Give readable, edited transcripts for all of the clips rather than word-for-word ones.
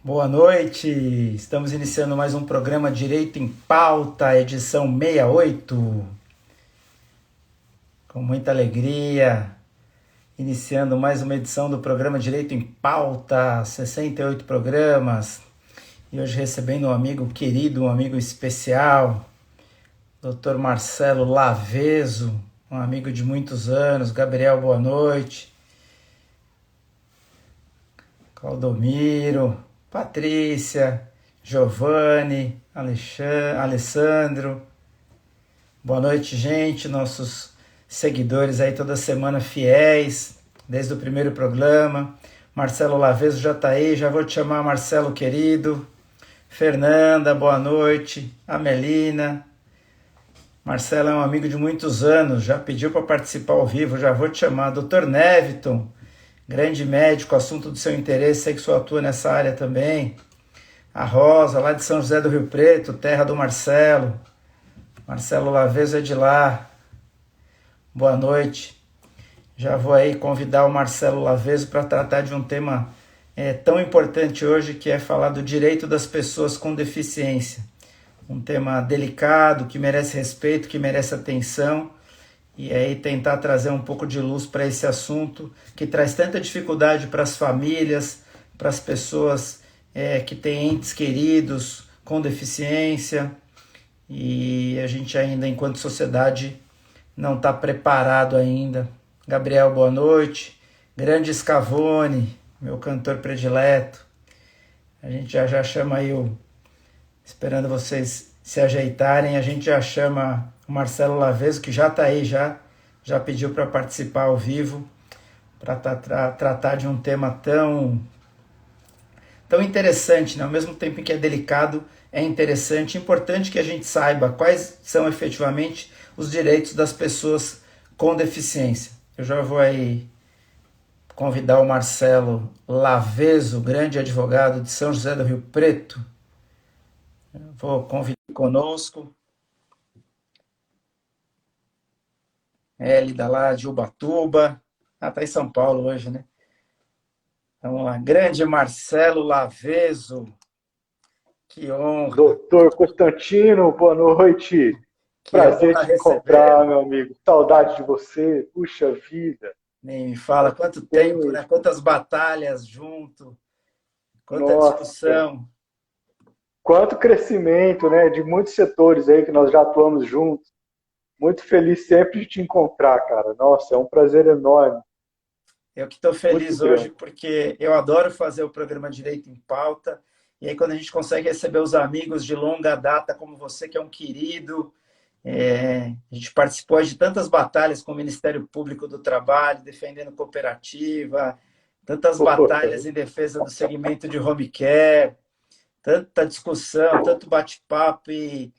Boa noite, estamos iniciando mais um programa Direito em Pauta, edição 68. Com muita alegria, iniciando mais uma edição do programa Direito em Pauta, 68 programas. E hoje recebendo um amigo querido, um amigo especial, Dr. Marcelo Laveso, um amigo de muitos anos. Gabriel, boa noite. Claudomiro, Patrícia, Giovanni, Alessandro. Boa noite, gente, nossos seguidores aí toda semana fiéis, desde o primeiro programa. Marcelo Laveso já tá aí, já vou te chamar Marcelo querido. Fernanda, boa noite. Amelina. Marcelo é um amigo de muitos anos, já pediu para participar ao vivo, já vou te chamar. Dr. Neviton, grande médico, assunto do seu interesse, sei que só atua nessa área também. A Rosa, lá de São José do Rio Preto, terra do Marcelo. Marcelo Laveso é de lá. Boa noite. Já vou aí convidar o Marcelo Laveso para tratar de um tema tão importante hoje, que é falar do direito das pessoas com deficiência. Um tema delicado, que merece respeito, que merece atenção. E aí tentar trazer um pouco de luz para esse assunto, que traz tanta dificuldade para as famílias, para as pessoas que têm entes queridos com deficiência. E a gente ainda, enquanto sociedade, não está preparado ainda. Gabriel, boa noite. Grande Scavone, meu cantor predileto. A gente já chama aí esperando vocês se ajeitarem, a gente já chama o Marcelo Laveso, que já está aí, já pediu para participar ao vivo, para tratar de um tema tão interessante, né? Ao mesmo tempo em que é delicado, é interessante, importante que a gente saiba quais são efetivamente os direitos das pessoas com deficiência. Eu já vou aí convidar o Marcelo Laveso, grande advogado de São José do Rio Preto. Vou convidar conosco, Hélida lá de Ubatuba. Tá em São Paulo hoje, né? Vamos lá. Grande Marcelo Laveso. Que honra. Doutor Constantino, boa noite. Que Prazer honra te encontrar, recebê-lo. meu amigo. Saudade de você. Puxa vida. Nem me fala Quanto quanto tempo, né? tempo. Quantas batalhas junto, quanta Nossa. discussão. Quanto crescimento, né? De muitos setores aí que nós já atuamos juntos. Muito feliz sempre de te encontrar, cara. Nossa, é um prazer enorme. Eu que estou Muito feliz hoje grande. porque eu adoro fazer o programa Direito em Pauta. E aí, quando a gente consegue receber os amigos de longa data, como você, que é um querido, a gente participou de tantas batalhas com o Ministério Público do Trabalho, defendendo cooperativa, tantas batalhas em defesa do segmento de home care, tanta discussão, tanto bate-papo. E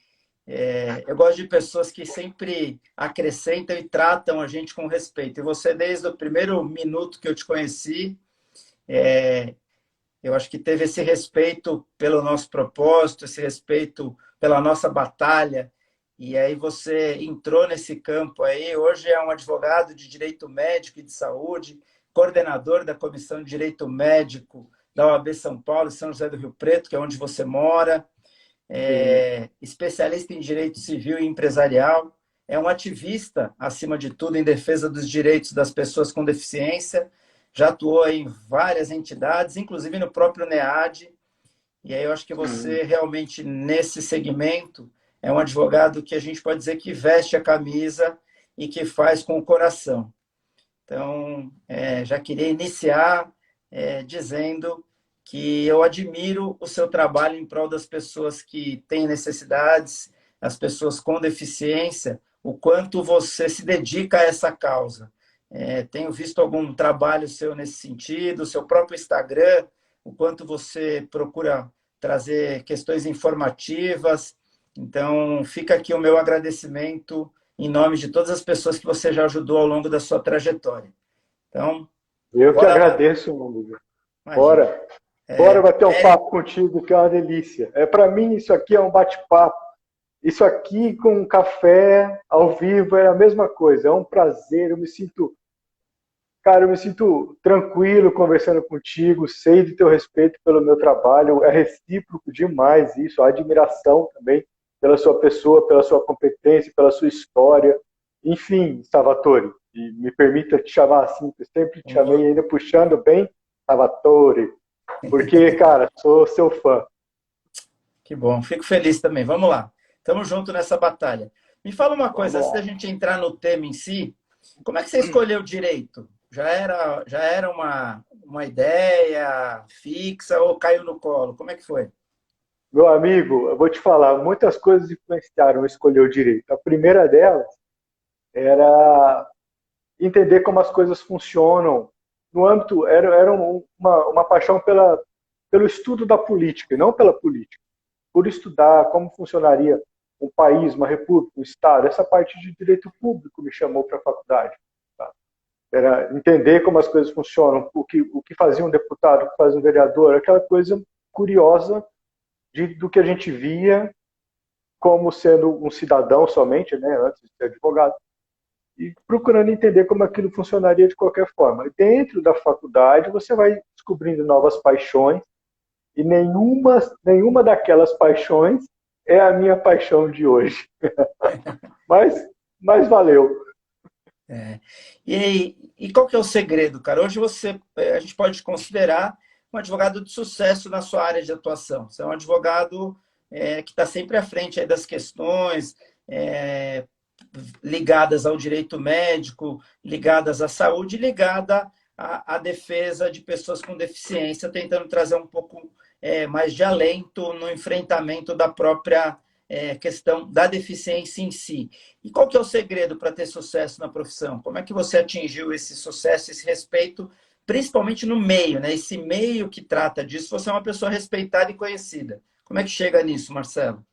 eu gosto de pessoas que sempre acrescentam e tratam a gente com respeito. E você, desde o primeiro minuto que eu te conheci, eu acho que teve esse respeito pelo nosso propósito, esse respeito pela nossa batalha. E aí você entrou nesse campo aí. Hoje é um advogado de direito médico e de saúde, coordenador da Comissão de Direito Médico da OAB São Paulo e São José do Rio Preto, que é onde você mora, Sim. especialista em direito civil e empresarial, é um ativista, acima de tudo, em defesa dos direitos das pessoas com deficiência, já atuou em várias entidades, inclusive no próprio NEAD, e aí eu acho que você realmente, nesse segmento, é um advogado que a gente pode dizer que veste a camisa e que faz com o coração. Então, já queria iniciar dizendo que eu admiro o seu trabalho em prol das pessoas que têm necessidades, as pessoas com deficiência, o quanto você se dedica a essa causa. Tenho visto algum trabalho seu nesse sentido, o seu próprio Instagram, o quanto você procura trazer questões informativas. Então, fica aqui o meu agradecimento em nome de todas as pessoas que você já ajudou ao longo da sua trajetória. Então, Eu que bora lá. agradeço, meu amigo. Imagina. Bora. Bora bater um Hélio, papo contigo, que é uma delícia. Para mim, isso aqui é um bate-papo. Isso aqui com um café ao vivo é a mesma coisa. É um prazer. Eu me sinto Cara, eu me sinto tranquilo conversando contigo, sei do teu respeito pelo meu trabalho, é recíproco demais isso, a admiração também pela sua pessoa, pela sua competência, pela sua história. Enfim, Salvatore, e me permita te chamar assim, eu sempre te chamei ainda puxando bem Salvatore, porque, cara, sou seu fã. Que bom, fico feliz também. Vamos lá, estamos juntos nessa batalha. Me fala uma coisa, Vamos antes da lá. gente entrar no tema em si, como é que você escolheu direito? Já era uma ideia fixa ou caiu no colo? Como é que foi? Meu amigo, eu vou te falar, muitas coisas influenciaram eu escolher o direito. A primeira delas era entender como as coisas funcionam no âmbito, era uma paixão pelo estudo da política, e não pela política, por estudar como funcionaria um país, uma república, um estado. Essa parte de direito público me chamou para a faculdade. Tá? Era entender como as coisas funcionam, o que fazia um deputado, o que faz um vereador, aquela coisa curiosa do que a gente via como sendo um cidadão somente, né, antes de ser advogado, e procurando entender como aquilo funcionaria de qualquer forma. E dentro da faculdade, você vai descobrindo novas paixões, e nenhuma daquelas paixões é a minha paixão de hoje. Mas, mas valeu. É. E qual que é o segredo, cara? Hoje a gente pode considerar um advogado de sucesso na sua área de atuação. Você é um advogado que está sempre à frente aí das questões é, ligadas ao direito médico, ligadas à saúde, ligada à defesa de pessoas com deficiência, tentando trazer um pouco mais de alento no enfrentamento da própria questão da deficiência em si. E qual que é o segredo para ter sucesso na profissão? Como é que você atingiu esse sucesso, esse respeito, principalmente no meio, né? Esse meio que trata disso, você é uma pessoa respeitada e conhecida. Como é que chega nisso, Marcelo?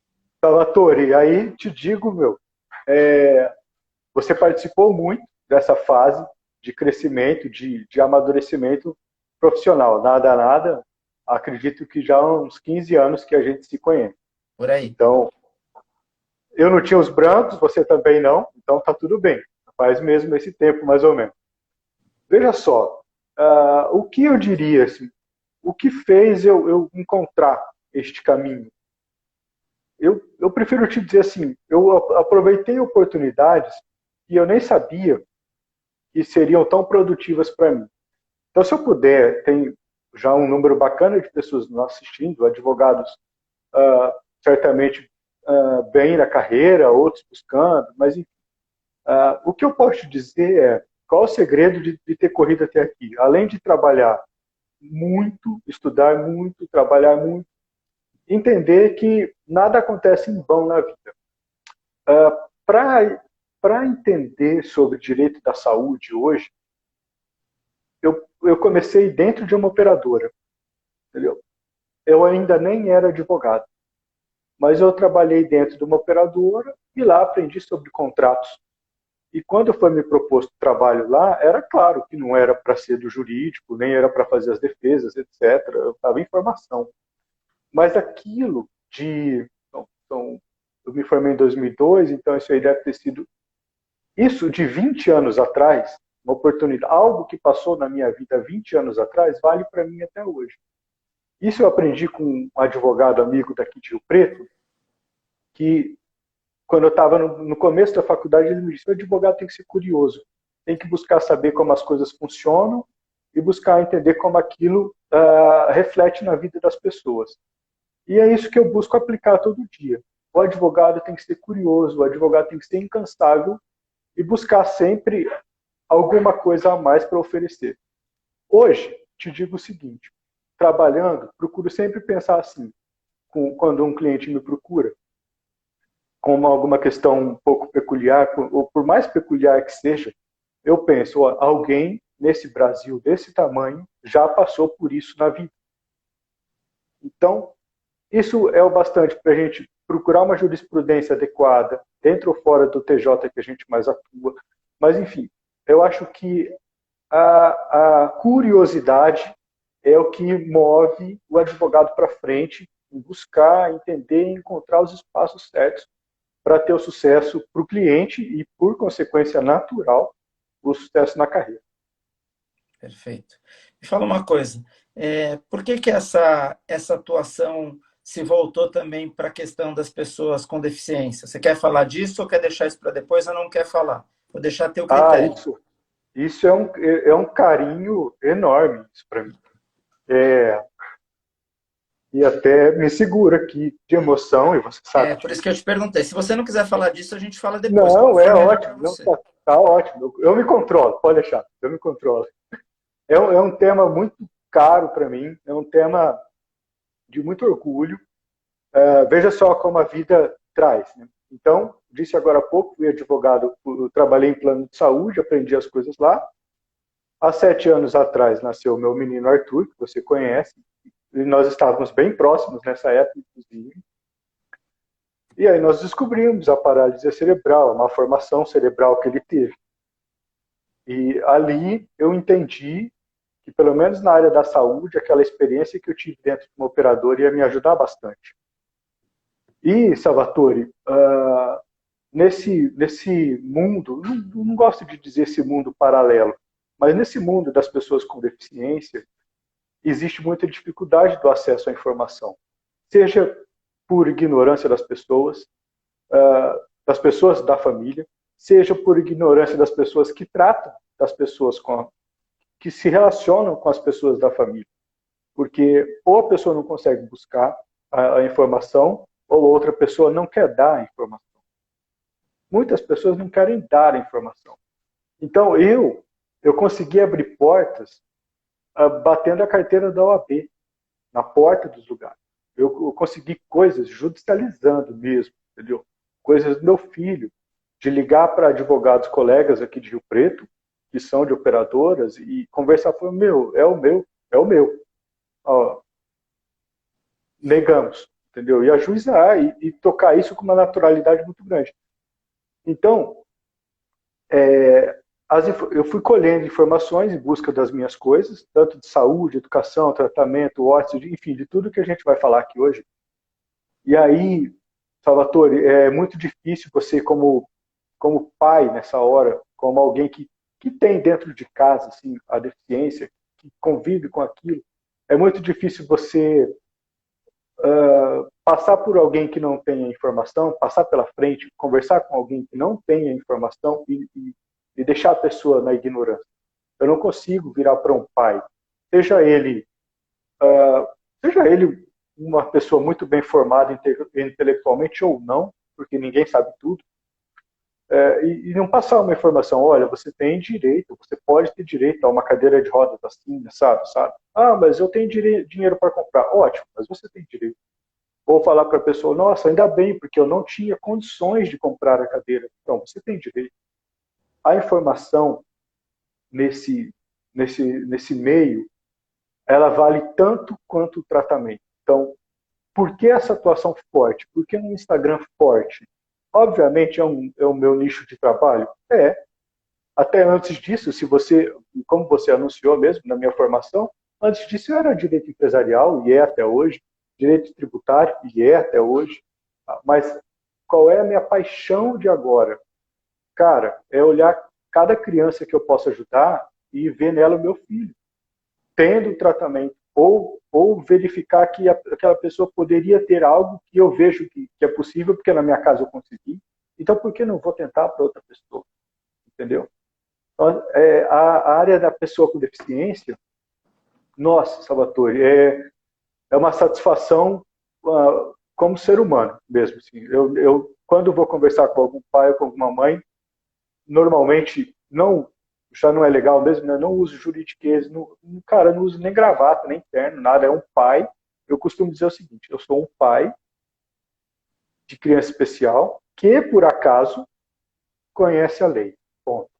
Salvatore, aí te digo, meu, é, você participou muito dessa fase de crescimento, de amadurecimento profissional. Nada, nada. Acredito que já há uns 15 anos que a gente se conhece. Por aí. Então, eu não tinha os brancos, você também não, então tá tudo bem. Faz mesmo esse tempo, mais ou menos. Veja só, o que eu diria, assim, o que fez eu encontrar este caminho? Eu prefiro te dizer assim, eu aproveitei oportunidades que eu nem sabia que seriam tão produtivas para mim. Então, se eu puder, tem já um número bacana de pessoas nos assistindo, advogados certamente bem na carreira, outros buscando, mas enfim, o que eu posso te dizer é qual o segredo de ter corrido até aqui? Além de trabalhar muito, estudar muito, trabalhar muito, entender que nada acontece em vão na vida. Para entender sobre direito da saúde hoje, eu comecei dentro de uma operadora, entendeu? Eu ainda nem era advogado, mas eu trabalhei dentro de uma operadora e lá aprendi sobre contratos. E quando foi me proposto trabalho lá, era claro que não era para ser do jurídico, nem era para fazer as defesas, etc. Eu estava em formação. Mas aquilo de. Então, eu me formei em 2002, então isso aí deve ter sido. Isso de 20 anos atrás, uma oportunidade, algo que passou na minha vida 20 anos atrás, vale para mim até hoje. Isso eu aprendi com um advogado amigo daqui de Rio Preto, que quando eu estava no começo da faculdade, ele me disse: o advogado tem que ser curioso, tem que buscar saber como as coisas funcionam e buscar entender como aquilo reflete na vida das pessoas. E é isso que eu busco aplicar todo dia. O advogado tem que ser curioso, o advogado tem que ser incansável e buscar sempre alguma coisa a mais para oferecer. Hoje, te digo o seguinte, trabalhando, procuro sempre pensar assim, quando um cliente me procura, com alguma questão um pouco peculiar, ou por mais peculiar que seja, eu penso, ó, alguém nesse Brasil desse tamanho já passou por isso na vida. Então, isso é o bastante para a gente procurar uma jurisprudência adequada, dentro ou fora do TJ que a gente mais atua. Mas, enfim, eu acho que a curiosidade é o que move o advogado para frente, em buscar, entender e encontrar os espaços certos para ter o sucesso para o cliente e, por consequência natural, o sucesso na carreira. Perfeito. Me fala uma coisa, por que que essa atuação se voltou também para a questão das pessoas com deficiência? Você quer falar disso ou quer deixar isso para depois ou não quer falar? Vou deixar teu Ah, critério. isso é um carinho enorme para mim. É, e até me segura aqui de emoção, e você É sabe por isso disso. que eu te perguntei. Se você não quiser falar disso, a gente fala depois, como Não, for é melhor para ótimo, não, você. tá ótimo. Eu me controlo, pode deixar, eu me controlo. É um tema muito caro para mim, é um tema de muito orgulho. Veja só como a vida traz. Né? Então, disse agora há pouco, fui advogado, eu trabalhei em plano de saúde, aprendi as coisas lá. Há 7 anos atrás nasceu meu menino Arthur, que você conhece, e nós estávamos bem próximos nessa época, inclusive. E aí nós descobrimos a paralisia cerebral, a malformação cerebral que ele teve. E ali eu entendi que, pelo menos na área da saúde, aquela experiência que eu tive dentro de uma operadora ia me ajudar bastante. E, Salvatore, nesse mundo, não gosto de dizer esse mundo paralelo, mas nesse mundo das pessoas com deficiência, existe muita dificuldade do acesso à informação. Seja por ignorância das pessoas da família, seja por ignorância das pessoas que tratam das pessoas que se relacionam com as pessoas da família. Porque ou a pessoa não consegue buscar a informação, ou outra pessoa não quer dar a informação. Muitas pessoas não querem dar a informação. Então, eu consegui abrir portas batendo a carteira da OAB na porta dos lugares. Eu consegui coisas judicializando mesmo, entendeu? Coisas do meu filho, de ligar para advogados colegas aqui de Rio Preto, que são de operadoras, e conversar com é o meu. Ó, negamos, entendeu? E ajuizar e tocar isso com uma naturalidade muito grande. Então, eu fui colhendo informações em busca das minhas coisas, tanto de saúde, educação, tratamento, ócio, enfim, de tudo que a gente vai falar aqui hoje. E aí, Salvatore, é muito difícil você, como pai nessa hora, como alguém que tem dentro de casa assim, a deficiência, que convive com aquilo, é muito difícil você passar por alguém que não tem a informação, passar pela frente, conversar com alguém que não tem a informação e deixar a pessoa na ignorância. Eu não consigo virar para um pai, seja ele, seja ele uma pessoa muito bem formada intelectualmente ou não, porque ninguém sabe tudo, e não passar uma informação, olha, você tem direito, você pode ter direito a uma cadeira de rodas assim, sabe? Ah, mas eu tenho dinheiro para comprar. Ótimo, mas você tem direito. Ou falar para a pessoa, nossa, ainda bem, porque eu não tinha condições de comprar a cadeira. Então, você tem direito. A informação nesse meio, ela vale tanto quanto o tratamento. Então, por que essa atuação forte? Por que um Instagram forte? Obviamente é o meu nicho de trabalho. Até antes disso, como você anunciou mesmo na minha formação, antes disso eu era direito empresarial e é até hoje, direito tributário e é até hoje. Mas qual é a minha paixão de agora? Cara, é olhar cada criança que eu posso ajudar e ver nela o meu filho, tendo tratamento, ou verificar que aquela pessoa poderia ter algo que eu vejo que é possível, porque na minha casa eu consegui. Então, por que não vou tentar para outra pessoa? Entendeu? Então, a área da pessoa com deficiência, nossa, Salvatore, é uma satisfação como ser humano mesmo. Assim. Quando vou conversar com algum pai ou com alguma mãe, normalmente já não é legal mesmo, né? Não uso juridiquês, cara, não uso nem gravata, nem terno, nada, é um pai. Eu costumo dizer o seguinte, eu sou um pai de criança especial que, por acaso, conhece a lei. Ponto.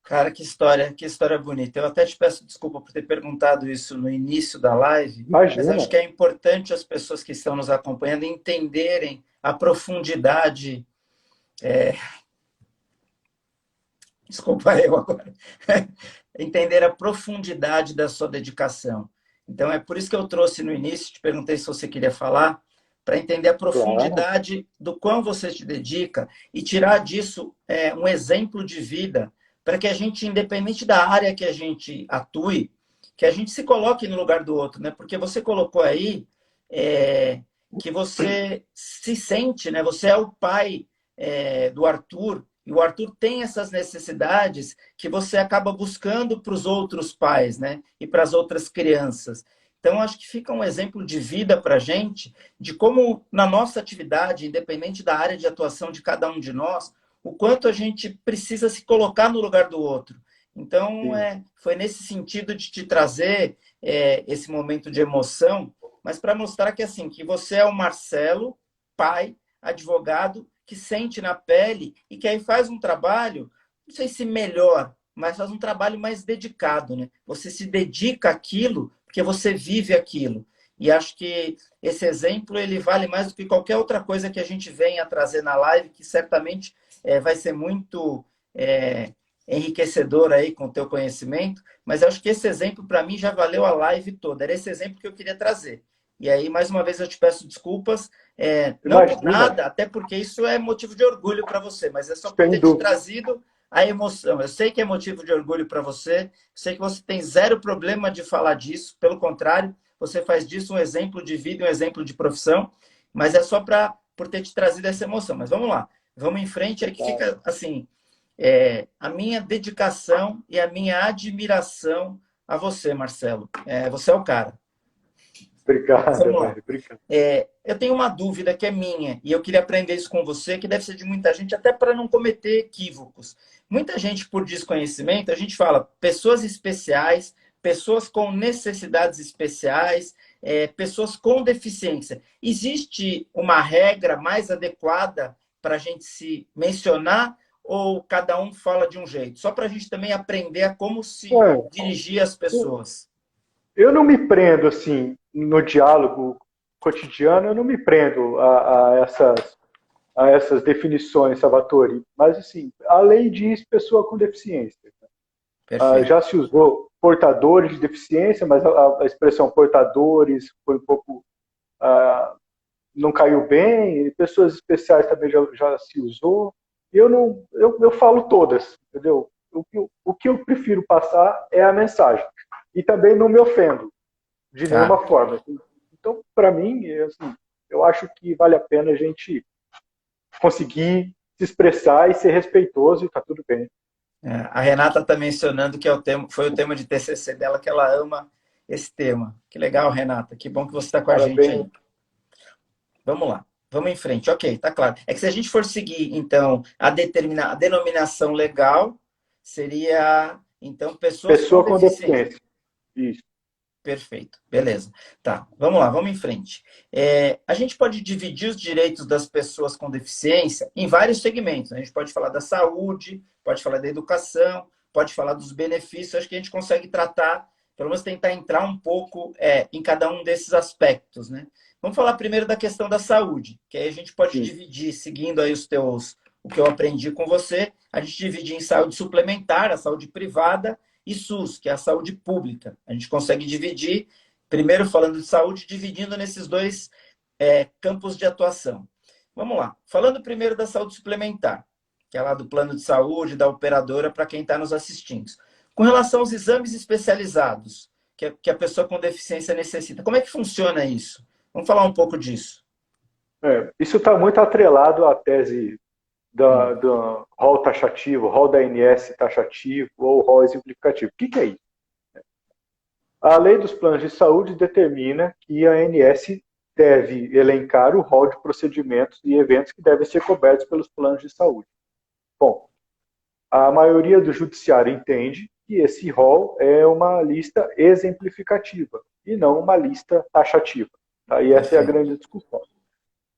Cara, que história bonita. Eu até te peço desculpa por ter perguntado isso no início da live, mas Imagina, acho que é importante as pessoas que estão nos acompanhando entenderem a profundidade. Desculpa eu agora. Entender a profundidade da sua dedicação. Então, é por isso que eu trouxe no início, te perguntei se você queria falar, para entender a claro. profundidade do quão você se dedica e tirar disso um exemplo de vida para que a gente, independente da área que a gente atue, que a gente se coloque no lugar do outro, né? Porque você colocou aí que você se sente, né? Você é o pai do Arthur, e o Arthur tem essas necessidades que você acaba buscando para os outros pais, né? E para as outras crianças. Então, acho que fica um exemplo de vida para a gente, de como na nossa atividade, independente da área de atuação de cada um de nós, o quanto a gente precisa se colocar no lugar do outro. Então, Sim. foi nesse sentido de te trazer esse momento de emoção, mas para mostrar que assim, que você é o Marcelo, pai, advogado, que sente na pele e que aí faz um trabalho, não sei se melhor, mas faz um trabalho mais dedicado, né? Você se dedica àquilo porque você vive aquilo. E acho que esse exemplo ele vale mais do que qualquer outra coisa que a gente venha trazer na live, que certamente vai ser muito enriquecedor aí com o teu conhecimento, mas eu acho que esse exemplo para mim já valeu a live toda. Era esse exemplo que eu queria trazer. E aí, mais uma vez, eu te peço desculpas, não por Imagina, nada, até porque isso é motivo de orgulho para você, mas é só por sem ter te dúvida. trazido a emoção. Eu sei que é motivo de orgulho para você, sei que você tem zero problema de falar disso, pelo contrário, você faz disso um exemplo de vida, um exemplo de profissão, mas é só por ter te trazido essa emoção. Mas vamos lá, vamos em frente, aí que fica assim, a minha dedicação e a minha admiração a você, Marcelo. Você é o cara. Mas Obrigado, vamos lá. velho. Obrigado. Eu tenho uma dúvida que é minha, e eu queria aprender isso com você, que deve ser de muita gente, até para não cometer equívocos. Muita gente, por desconhecimento, a gente fala pessoas especiais, pessoas com necessidades especiais, pessoas com deficiência. Existe uma regra mais adequada para a gente se mencionar, ou cada um fala de um jeito? Só para a gente também aprender a como se É, dirigir às pessoas. eu não me prendo, assim, no diálogo cotidiano, eu não me prendo a essas definições, Salvatore. Mas, assim, a lei diz pessoa com deficiência. Perfeito. Já se usou portadores de deficiência, mas a expressão portadores foi um pouco. ah, não caiu bem, e pessoas especiais também já se usou. Eu não, eu falo todas, entendeu? O que eu prefiro passar é a mensagem. E também não me ofendo de Tá. nenhuma forma. Então, para mim, assim, eu acho que vale a pena a gente conseguir se expressar e ser respeitoso e tá tudo bem. A Renata está mencionando que foi o tema de TCC dela, que ela ama esse tema. Que legal, Renata. Que bom que você está com a gente Parabéns. aí. Vamos lá. Vamos em frente. Ok, tá claro. É que se a gente for seguir, então, a denominação legal, seria, então, pessoas com Pessoa com deficiência. deficiência. Isso. Perfeito, beleza. Tá, vamos lá, vamos em frente. A gente pode dividir os direitos das pessoas com deficiência em vários segmentos. A gente pode falar da saúde, pode falar da educação, pode falar dos benefícios. Acho que a gente consegue tratar, pelo menos tentar entrar um pouco em cada um desses aspectos, né? Vamos falar primeiro da questão da saúde, que aí a gente pode Sim. dividir, seguindo aí o que eu aprendi com você, a gente divide em saúde suplementar, a saúde privada, e SUS, que é a saúde pública. A gente consegue dividir, primeiro falando de saúde, dividindo nesses dois campos de atuação. Vamos lá. Falando primeiro da saúde suplementar, que é lá do plano de saúde, da operadora, para quem está nos assistindo. Com relação aos exames especializados que a pessoa com deficiência necessita, como é que funciona isso? Vamos falar um pouco disso. Isso está muito atrelado à tese do rol taxativo, rol da ANS taxativo ou rol exemplificativo. O que é isso? A lei dos planos de saúde determina que a ANS deve elencar o rol de procedimentos e eventos que devem ser cobertos pelos planos de saúde. Bom, a maioria do judiciário entende que esse rol é uma lista exemplificativa e não uma lista taxativa. Tá? E essa é a Perfeito. grande discussão.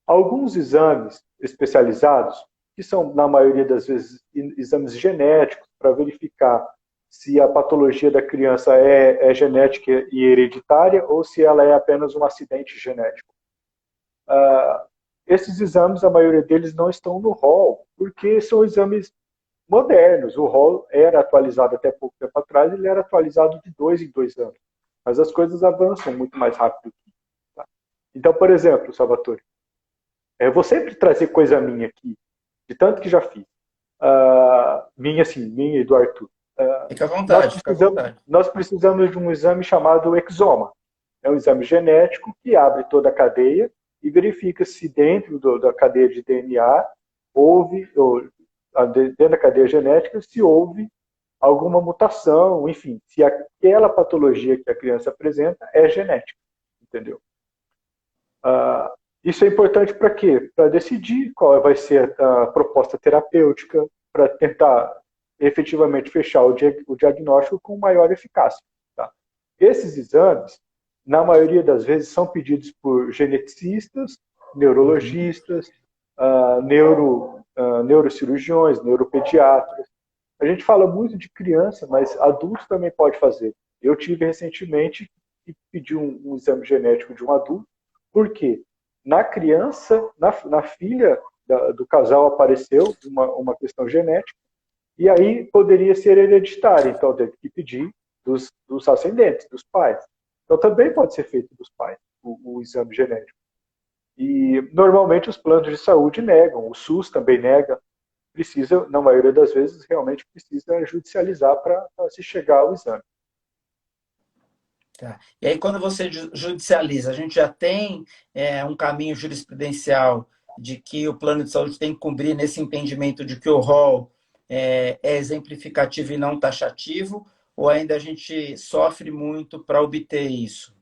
Alguns exames especializados, que são, na maioria das vezes, exames genéticos, para verificar se a patologia da criança é genética e hereditária ou se ela é apenas um acidente genético. Esses exames, a maioria deles não estão no rol, porque são exames modernos. O rol era atualizado até pouco tempo atrás, ele era atualizado de 2 em 2 anos. Mas as coisas avançam muito mais rápido. Tá? Então, por exemplo, Salvatore, eu vou sempre trazer coisa minha aqui, de tanto que já fiz. minha e do Arthur. Fica à Nós vontade, fica à precisamos, vontade. nós precisamos de um exame chamado exoma. É um exame genético que abre toda a cadeia e verifica se dentro da cadeia de DNA houve, dentro da cadeia genética, se houve alguma mutação, enfim, se aquela patologia que a criança apresenta é genética, entendeu? Isso é importante para quê? Para decidir qual vai ser a proposta terapêutica, para tentar efetivamente fechar o diagnóstico com maior eficácia. Tá? Esses exames, na maioria das vezes, são pedidos por geneticistas, Uhum. neurologistas, neurocirurgiões, neuropediatras. A gente fala muito de criança, mas adultos também pode fazer. Eu tive recentemente que pedir um exame genético de um adulto, por quê? Na criança, na filha do casal apareceu uma questão genética, e aí poderia ser hereditária, então teve que pedir dos ascendentes, dos pais. Então também pode ser feito dos pais, o exame genético. E normalmente os planos de saúde negam, o SUS também nega, precisa, na maioria das vezes, realmente precisa judicializar para se chegar ao exame. Tá. E aí, quando você judicializa, a gente já tem um caminho jurisprudencial de que o plano de saúde tem que cumprir nesse entendimento de que o rol é exemplificativo e não taxativo, ou ainda a gente sofre muito para obter isso?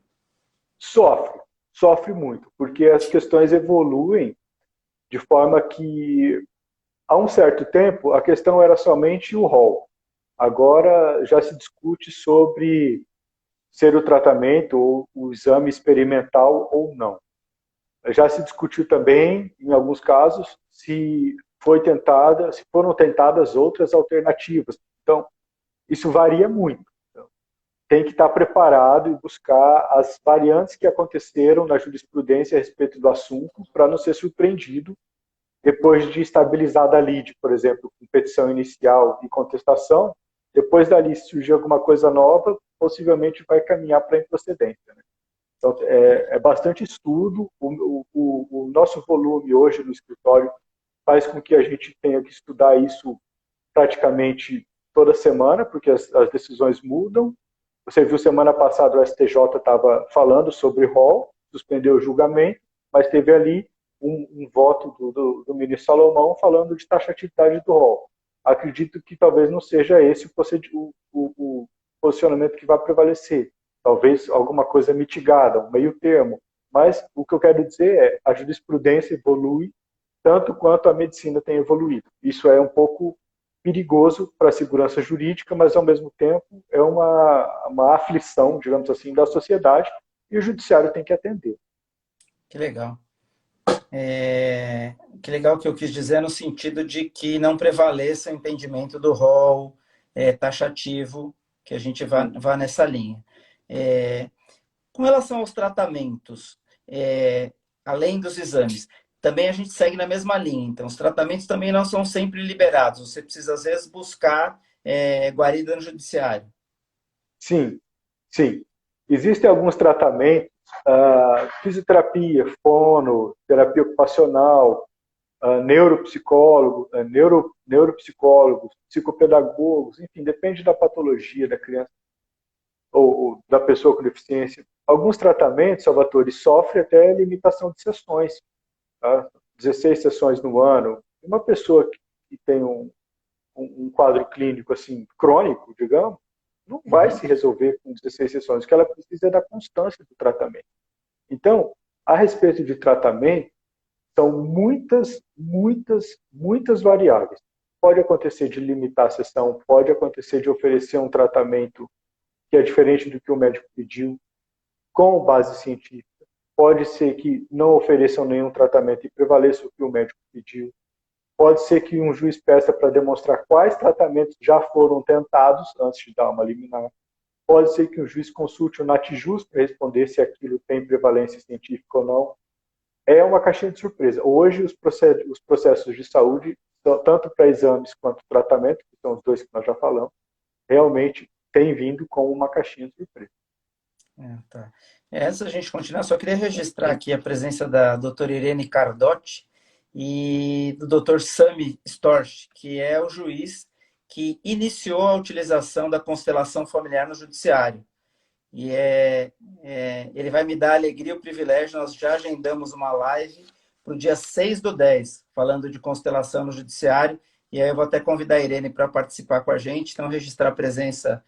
Sofre, sofre muito, porque as questões evoluem de forma que, há um certo tempo, a questão era somente o rol. Agora já se discute sobre ser o tratamento ou o exame experimental ou não. Já se discutiu também, em alguns casos, se foram tentadas outras alternativas. Então, isso varia muito. Então, tem que estar preparado e buscar as variantes que aconteceram na jurisprudência a respeito do assunto para não ser surpreendido depois de estabilizada a lide, por exemplo, com petição inicial e contestação. Depois dali, se surgir alguma coisa nova, possivelmente vai caminhar para a improcedência. Né? Então, é bastante estudo. O nosso volume hoje no escritório faz com que a gente tenha que estudar isso praticamente toda semana, porque as decisões mudam. Você viu semana passada o STJ estava falando sobre rol, suspendeu o julgamento, mas teve ali um voto do ministro Salomão falando de taxatividade do rol. Acredito que talvez não seja esse o posicionamento que vai prevalecer. Talvez alguma coisa mitigada, um meio termo. Mas o que eu quero dizer é a jurisprudência evolui tanto quanto a medicina tem evoluído. Isso é um pouco perigoso para a segurança jurídica, mas ao mesmo tempo é uma aflição, digamos assim, da sociedade e o judiciário tem que atender. Que legal. Que legal que eu quis dizer no sentido de que não prevaleça o entendimento do rol taxativo, que a gente vá nessa linha. Com relação aos tratamentos, além dos exames, também a gente segue na mesma linha. Então, os tratamentos também não são sempre liberados. Você precisa, às vezes, buscar guarida no judiciário. Sim, sim. Existem alguns tratamentos, fisioterapia, fono, terapia ocupacional, neuropsicólogos, psicopedagogos, enfim, depende da patologia da criança ou da pessoa com deficiência. Alguns tratamentos, Salvatore, sofrem até limitação de sessões, tá? 16 sessões no ano. Uma pessoa que tem um quadro clínico assim crônico, digamos, não vai Uhum. se resolver com 16 sessões. O que ela precisa é da constância do tratamento. Então, a respeito de tratamento, são muitas variáveis. Pode acontecer de limitar a sessão, pode acontecer de oferecer um tratamento que é diferente do que o médico pediu, com base científica. Pode ser que não ofereçam nenhum tratamento e prevaleça o que o médico pediu. Pode ser que um juiz peça para demonstrar quais tratamentos já foram tentados antes de dar uma liminar. Pode ser que um juiz consulte o NATJUS para responder se aquilo tem prevalência científica ou não. É uma caixinha de surpresa. Hoje, os processos de saúde, tanto para exames quanto tratamento, que são os dois que nós já falamos, realmente têm vindo com uma caixinha de surpresa. Tá. Antes da gente continuar, só queria registrar aqui a presença da doutora Irene Cardotti, e do Dr. Sami Storch, que é o juiz que iniciou a utilização da constelação familiar no judiciário. E ele vai me dar a alegria e o privilégio, nós já agendamos uma live para o dia 6/10, falando de constelação no judiciário, e aí eu vou até convidar a Irene para participar com a gente, então registrar a presença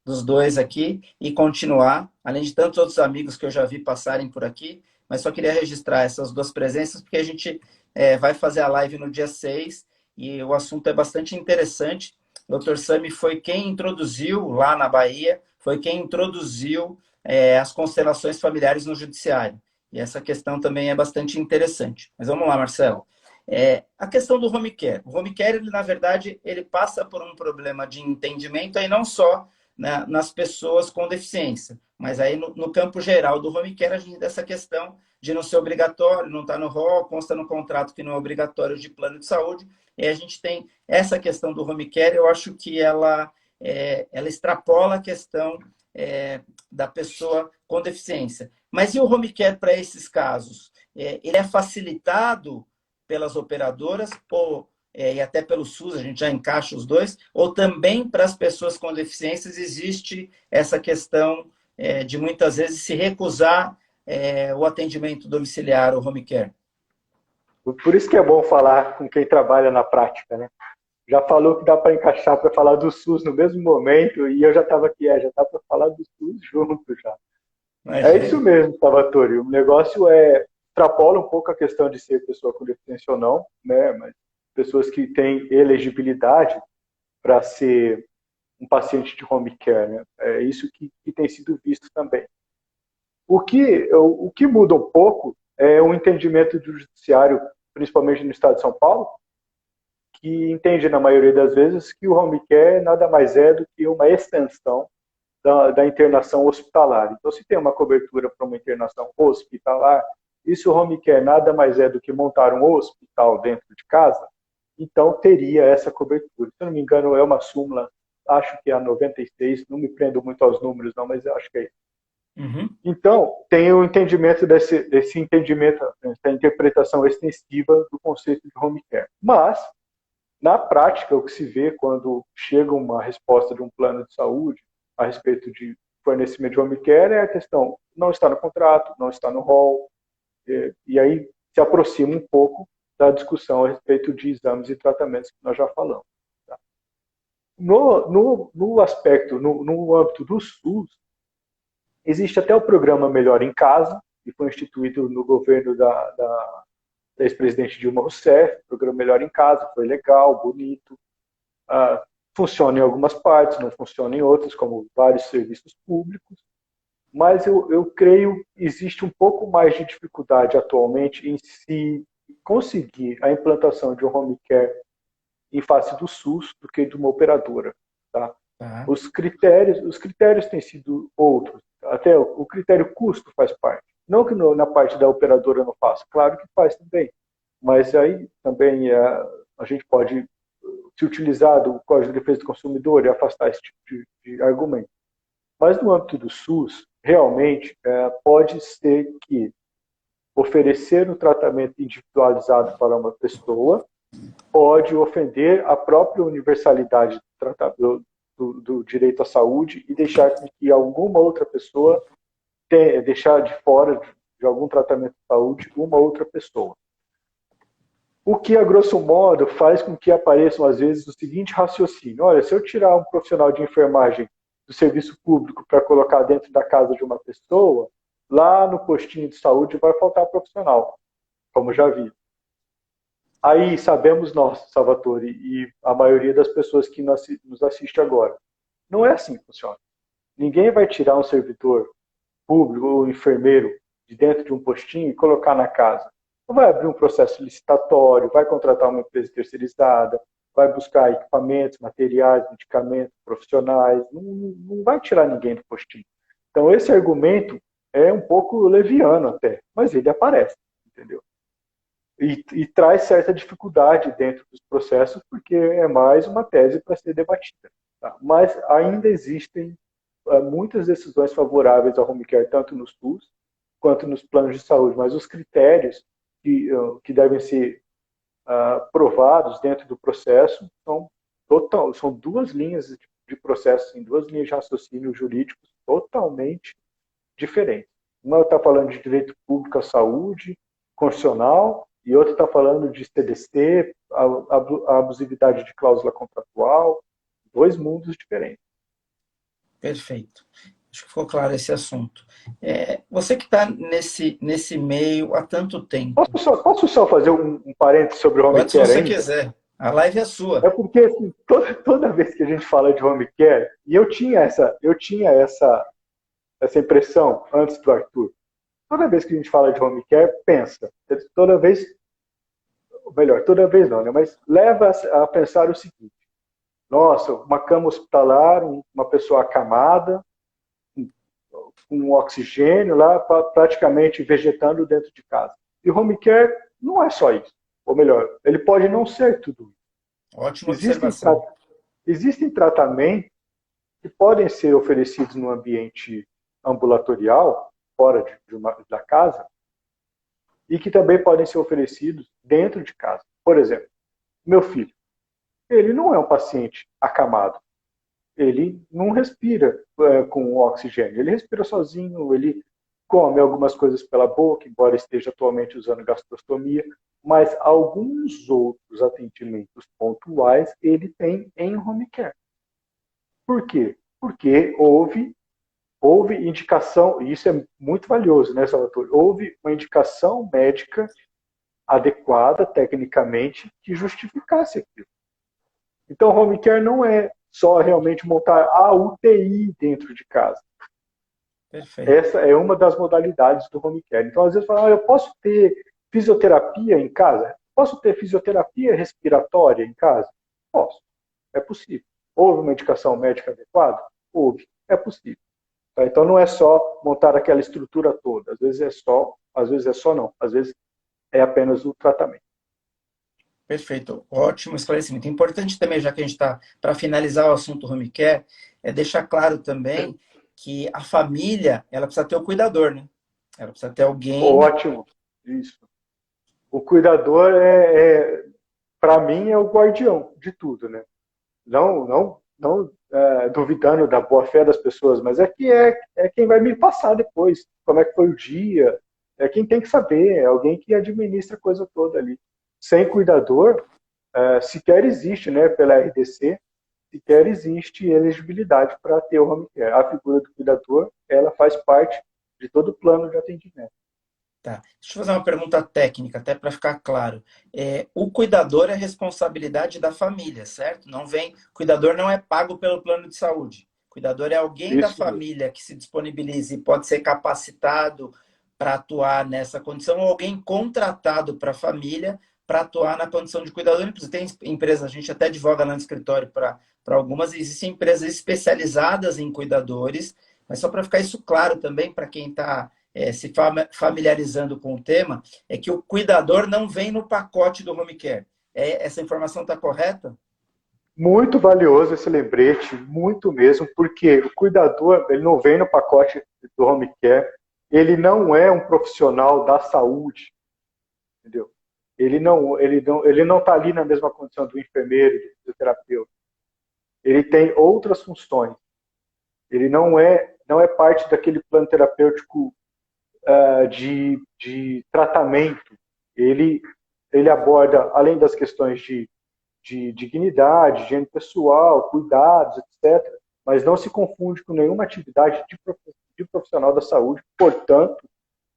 dos dois aqui e continuar, além de tantos outros amigos que eu já vi passarem por aqui, mas só queria registrar essas duas presenças, porque a gente vai fazer a live no dia 6, e o assunto é bastante interessante. O Dr. Sami foi quem introduziu lá na Bahia, foi quem introduziu as constelações familiares no judiciário. E essa questão também é bastante interessante. Mas vamos lá, Marcelo. A questão do home care. O home care, ele, na verdade, ele passa por um problema de entendimento, aí não só, né, nas pessoas com deficiência, mas aí no campo geral do home care, a gente tem essa questão de não ser obrigatório, não está no rol, consta no contrato que não é obrigatório de plano de saúde, e a gente tem essa questão do home care, eu acho que ela extrapola a questão da pessoa com deficiência. Mas e o home care para esses casos? Ele é facilitado pelas operadoras e até pelo SUS, a gente já encaixa os dois, ou também para as pessoas com deficiências existe essa questão de muitas vezes se recusar o atendimento domiciliar, o home care? Por isso que é bom falar com quem trabalha na prática, né? Já falou que dá para encaixar para falar do SUS no mesmo momento, e eu já estava aqui, já dá para falar do SUS junto já. É isso Imagina. mesmo, Salvatore. O negócio extrapola um pouco a questão de ser pessoa com deficiência ou não, né? Mas pessoas que têm elegibilidade para ser um paciente de home care, né? É isso que tem sido visto também. O que muda um pouco é o entendimento do judiciário, principalmente no estado de São Paulo, que entende, na maioria das vezes, que o home care nada mais é do que uma extensão da internação hospitalar. Então, se tem uma cobertura para uma internação hospitalar, e se o home care nada mais é do que montar um hospital dentro de casa, então teria essa cobertura. Se eu não me engano, é uma súmula, acho que é a 96, não me prendo muito aos números, não, mas eu acho que é isso. Uhum. Então, tem o entendimento desse entendimento, essa interpretação extensiva do conceito de home care. Mas, na prática, o que se vê quando chega uma resposta de um plano de saúde a respeito de fornecimento de home care é a questão: não está no contrato, não está no rol, e aí se aproxima um pouco da discussão a respeito de exames e tratamentos que nós já falamos. Tá? No aspecto, no âmbito do SUS, existe até o programa Melhor em Casa, que foi instituído no governo da ex-presidente Dilma Rousseff. O programa Melhor em Casa foi legal, bonito, funciona em algumas partes, não funciona em outras, como vários serviços públicos, mas eu creio que existe um pouco mais de dificuldade atualmente em se conseguir a implantação de um home care em face do SUS do que de uma operadora. Tá? Tá. Os critérios têm sido outros, até o critério custo faz parte. Não que na parte da operadora não faça, claro que faz também, mas aí também a gente pode se utilizar do Código de Defesa do Consumidor e afastar esse tipo de argumento. Mas no âmbito do SUS, realmente, pode ser que oferecer um tratamento individualizado para uma pessoa pode ofender a própria universalidade do direito à saúde e deixar que alguma outra pessoa deixar de fora de algum tratamento de saúde uma outra pessoa. O que, a grosso modo, faz com que apareçam, às vezes, o seguinte raciocínio: olha, se eu tirar um profissional de enfermagem do serviço público para colocar dentro da casa de uma pessoa, lá no postinho de saúde vai faltar profissional, como já vi. Aí sabemos nós, Salvatore, e a maioria das pessoas que nos assiste agora, não é assim que funciona. Ninguém vai tirar um servidor público ou enfermeiro de dentro de um postinho e colocar na casa. Não vai abrir um processo licitatório, vai contratar uma empresa terceirizada, vai buscar equipamentos, materiais, medicamentos, profissionais, não vai tirar ninguém do postinho. Então esse argumento é um pouco leviano até, mas ele aparece, entendeu? E traz certa dificuldade dentro dos processos, porque é mais uma tese para ser debatida. Tá? Mas ainda existem muitas decisões favoráveis ao home care, tanto no SUS quanto nos planos de saúde, mas os critérios que devem ser provados dentro do processo são duas linhas de processo, em duas linhas de raciocínio jurídicos totalmente diferentes. Uma está falando de direito público à saúde, constitucional, e outra está falando de CDC, a abusividade de cláusula contratual, dois mundos diferentes. Perfeito. Acho que ficou claro esse assunto. Você que está nesse meio há tanto tempo. Posso só fazer um parênteses sobre o home Pode, se care você ainda? quiser. A live é sua. É porque assim, toda vez que a gente fala de home care, e eu tinha essa impressão antes do Arthur, toda vez que a gente fala de home care, pensa, toda vez, melhor, toda vez não, né? Mas leva a pensar o seguinte: nossa, uma cama hospitalar, uma pessoa acamada, com oxigênio lá, praticamente vegetando dentro de casa. E home care não é só isso. Ou melhor, ele pode não ser tudo isso. Ótima observação. Existem tratamentos que podem ser oferecidos no ambiente ambulatorial, fora da casa, e que também podem ser oferecidos dentro de casa. Por exemplo, meu filho, ele não é um paciente acamado. Ele não respira com oxigênio. Ele respira sozinho, ele come algumas coisas pela boca, embora esteja atualmente usando gastrostomia, mas alguns outros atendimentos pontuais ele tem em home care. Por quê? Porque houve indicação, e isso é muito valioso, né, Salvatore? Houve uma indicação médica adequada, tecnicamente, que justificasse aquilo. Então, home care não é só realmente montar a UTI dentro de casa. Perfeito. Essa é uma das modalidades do home care. Então, às vezes, fala, eu posso ter fisioterapia em casa? Posso ter fisioterapia respiratória em casa? Posso. É possível. Houve uma indicação médica adequada? Houve. É possível. Então, não é só montar aquela estrutura toda. Às vezes é só não. Às vezes é apenas o tratamento. Perfeito, ótimo esclarecimento. Importante também, já que a gente está para finalizar o assunto home care, é deixar claro também que a família, ela precisa ter o cuidador, né? Ela precisa ter alguém. Ótimo, isso. O cuidador para mim, é o guardião de tudo, né? Não duvidando da boa fé das pessoas, mas é quem vai me passar depois, como é que foi o dia, é quem tem que saber, é alguém que administra a coisa toda ali. Sem cuidador, sequer existe, né, pela RDC, sequer existe elegibilidade para ter o home care. A figura do cuidador, ela faz parte de todo o plano de atendimento. Tá. Deixa eu fazer uma pergunta técnica, até para ficar claro. O cuidador é responsabilidade da família, certo? Cuidador não é pago pelo plano de saúde. Cuidador é alguém da Isso mesmo. família que se disponibilize e pode ser capacitado para atuar nessa condição, ou alguém contratado para a família para atuar na condição de cuidador. Inclusive, tem empresas, a gente até advoga lá no escritório para algumas, existem empresas especializadas em cuidadores, mas só para ficar isso claro também para quem está se familiarizando com o tema, é que o cuidador não vem no pacote do home care. Essa informação está correta? Muito valioso esse lembrete, muito mesmo, porque o cuidador ele não vem no pacote do home care, ele não é um profissional da saúde, entendeu? Ele não está ali na mesma condição do enfermeiro, do fisioterapeuta. Ele tem outras funções. Ele não é parte daquele plano terapêutico de tratamento. Ele aborda, além das questões de dignidade, higiene pessoal, cuidados, etc., mas não se confunde com nenhuma atividade de profissional da saúde, portanto,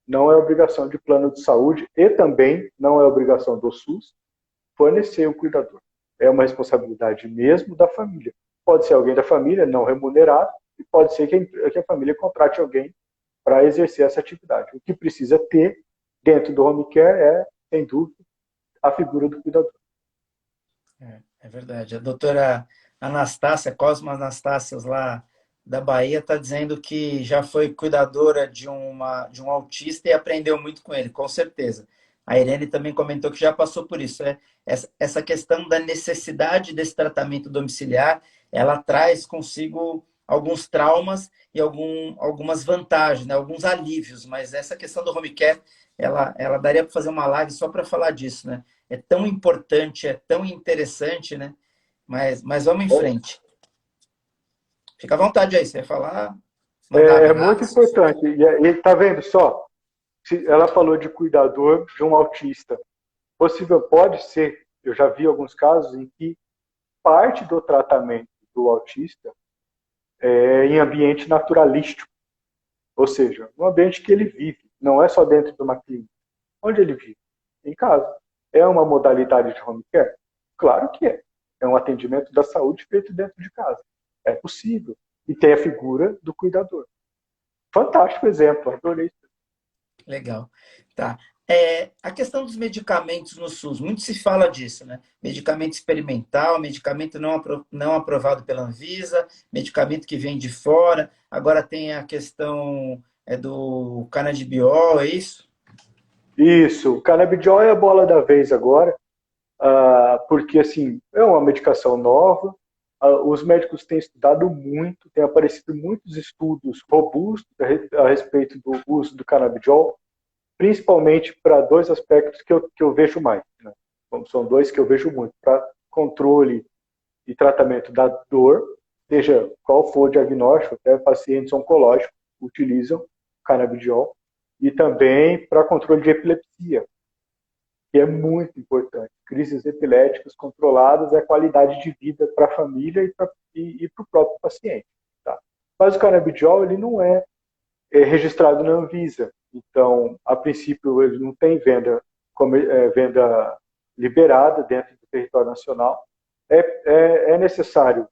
não é obrigação de plano de saúde e também não é obrigação do SUS fornecer o cuidador. É uma responsabilidade mesmo da família. Pode ser alguém da família não remunerado e pode ser que a família contrate alguém para exercer essa atividade. O que precisa ter dentro do home care é, sem dúvida, a figura do cuidador. É verdade. A doutora Anastácia, Cosmo Anastácias, lá da Bahia, está dizendo que já foi cuidadora de um autista e aprendeu muito com ele, com certeza. A Irene também comentou que já passou por isso. Essa questão da necessidade desse tratamento domiciliar, ela traz consigo alguns traumas e algumas vantagens, né? Alguns alívios, mas essa questão do home care, ela daria para fazer uma live só para falar disso, né? É tão importante, é tão interessante, né? Mas vamos em frente. Fica à vontade aí, você vai falar, mandar É muito abraços. importante. E tá vendo só? Ela falou de cuidador de um autista. Pode ser, eu já vi alguns casos em que parte do tratamento do autista é em ambiente naturalístico, ou seja, no ambiente que ele vive, não é só dentro de uma clínica. Onde ele vive? Em casa. É uma modalidade de home care? Claro que é. É um atendimento da saúde feito dentro de casa. É possível. E tem a figura do cuidador. Fantástico exemplo, adorei. Legal. Tá. A questão dos medicamentos no SUS, muito se fala disso, né? Medicamento experimental, medicamento não aprovado pela Anvisa, medicamento que vem de fora. Agora tem a questão do canabidiol, é isso? Isso, o canabidiol é a bola da vez agora, porque assim, é uma medicação nova, os médicos têm estudado muito, têm aparecido muitos estudos robustos a respeito do uso do canabidiol, principalmente para dois aspectos que eu vejo mais. Né? São dois que eu vejo muito, para controle e tratamento da dor, seja qual for o diagnóstico, até pacientes oncológicos utilizam canabidiol, e também para controle de epilepsia, que é muito importante. Crises epiléticas controladas é qualidade de vida para a família e para o próprio paciente. Tá? Mas o canabidiol ele não é registrado na Anvisa, então, a princípio, ele não tem venda liberada dentro do território nacional. É necessário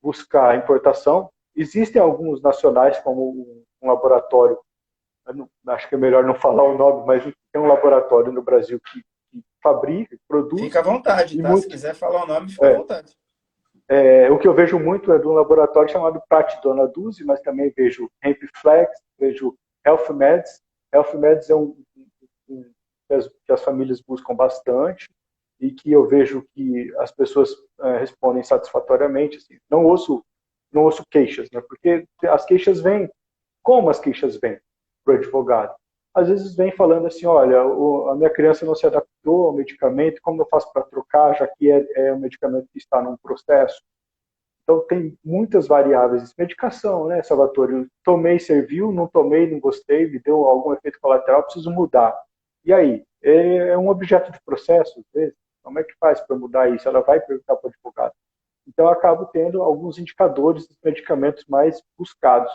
buscar a importação. Existem alguns nacionais, como um laboratório, acho que é melhor não falar o nome, mas tem um laboratório no Brasil que fabrica, Fica produz, à vontade, e tá? Se muito. quiser falar o nome, fica à É, vontade. o que eu vejo muito é de um laboratório chamado Pratidona Duzi, mas também vejo Hempflex, vejo HealthMeds. HealthMeds é um que as famílias buscam bastante e que eu vejo que as pessoas respondem satisfatoriamente. Assim. Não ouço queixas, né? Porque as queixas vêm. Como as queixas vêm para o advogado? Às vezes vem falando assim, olha, a minha criança não se adaptou ao medicamento, como eu faço para trocar, já que é um medicamento que está num processo? Então tem muitas variáveis. Medicação, né, Salvatore? Tomei, serviu, não tomei, não gostei, me deu algum efeito colateral, preciso mudar. E aí? É um objeto de processo, às vezes. Como é que faz para mudar isso? Ela vai perguntar para o advogado. Então, eu acabo tendo alguns indicadores dos medicamentos mais buscados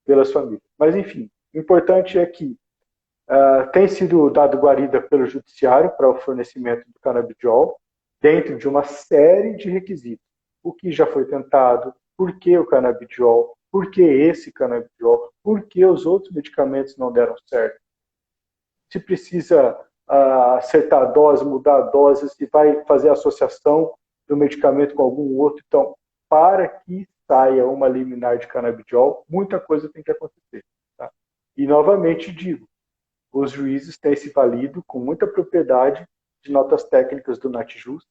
pelas famílias. Mas, enfim, o importante é que tem sido dado guarida pelo judiciário para o fornecimento do canabidiol dentro de uma série de requisitos. O que já foi tentado, por que o canabidiol, por que esse canabidiol, por que os outros medicamentos não deram certo. Se precisa acertar a dose, mudar a dose, se vai fazer associação do medicamento com algum outro. Então, para que saia uma liminar de canabidiol, muita coisa tem que acontecer. Tá? E, novamente, digo, os juízes têm se valido com muita propriedade de notas técnicas do Natjust,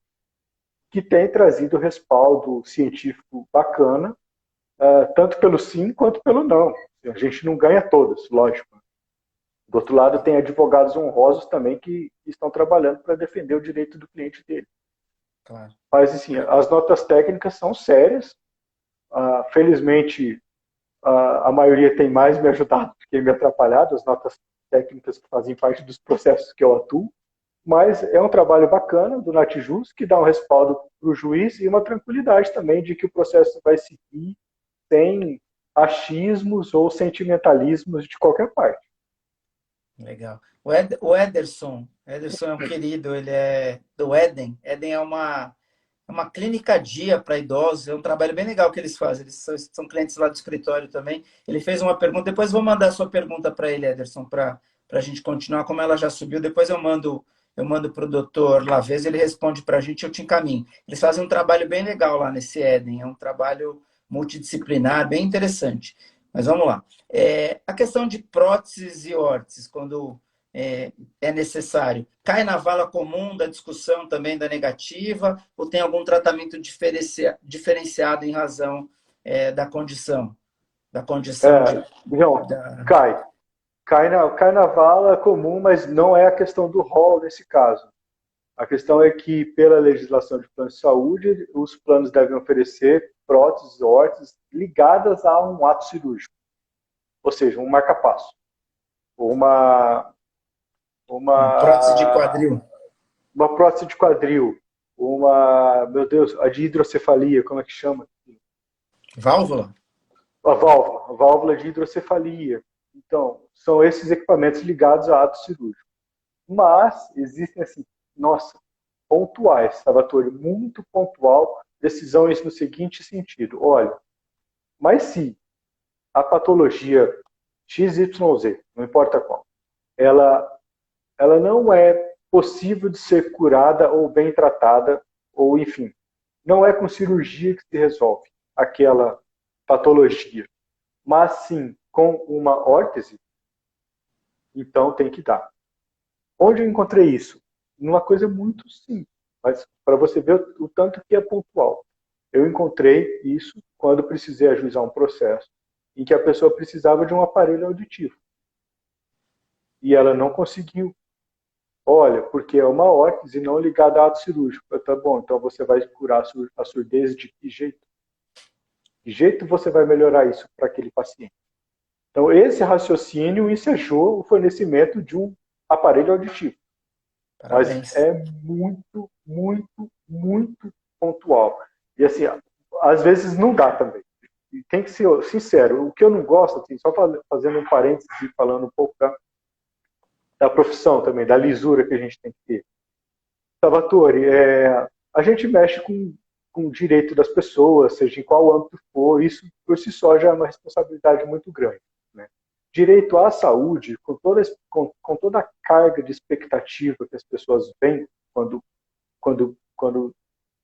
que tem trazido respaldo científico bacana, tanto pelo sim quanto pelo não. A gente não ganha todas, lógico. Do outro lado, tem advogados honrosos também que estão trabalhando para defender o direito do cliente dele. Claro. Mas, assim, as notas técnicas são sérias. Felizmente, a maioria tem mais me ajudado do que me atrapalhado, as notas técnicas que fazem parte dos processos que eu atuo. Mas é um trabalho bacana do Natjust, que dá um respaldo para o juiz e uma tranquilidade também de que o processo vai seguir sem achismos ou sentimentalismos de qualquer parte. Legal. O Ederson é um querido, ele é do Éden. Éden é uma clínica dia para idosos, é um trabalho bem legal que eles fazem. Eles são clientes lá do escritório também. Ele fez uma pergunta, depois vou mandar a sua pergunta para ele, Ederson, para a gente continuar. Como ela já subiu, depois eu mando para o doutor Lavez, ele responde para a gente, eu te encaminho. Eles fazem um trabalho bem legal lá nesse Éden, é um trabalho multidisciplinar, bem interessante. Mas vamos lá. A questão de próteses e órteses, quando é necessário, cai na vala comum da discussão também da negativa ou tem algum tratamento diferenciado em razão da condição, É, não, da... cai. Cai na vala comum, mas não é a questão do rol nesse caso. A questão é que, pela legislação de plano de saúde, os planos devem oferecer próteses, órteses ligadas a um ato cirúrgico, ou seja, um marca-passo, uma, prótese de uma, quadril, uma prótese de quadril, meu Deus, a de hidrocefalia, como é que chama? válvula. A válvula de hidrocefalia. Então, são esses equipamentos ligados a ato cirúrgico. Mas existem, assim, nossa, pontuais, Salvatore, muito pontual, decisões no seguinte sentido: olha, mas se a patologia XYZ, não importa qual, ela, ela não é possível de ser curada ou bem tratada, ou enfim, não é com cirurgia que se resolve aquela patologia, mas sim com uma órtese, então tem que dar. Onde eu encontrei isso? Numa coisa muito simples, mas para você ver o tanto que é pontual. Eu encontrei isso quando precisei ajuizar um processo em que a pessoa precisava de um aparelho auditivo. E ela não conseguiu. Olha, porque é uma órtese não ligada a ato cirúrgico. Tá bom, então você vai curar a surdez de que jeito? De jeito você vai melhorar isso para aquele paciente? Então, esse raciocínio ensejou o fornecimento de um aparelho auditivo. Mas Parabéns. é muito, muito, muito pontual. E assim, às vezes não dá também. E tem que ser sincero. O que eu não gosto, assim, só fazendo um parênteses e falando um pouco da profissão também, da lisura que a gente tem que ter. Salvatore, a gente mexe com o direito das pessoas, seja em qual âmbito for, isso por si só já é uma responsabilidade muito grande. Né? Direito à saúde, com toda a carga de expectativa que as pessoas têm quando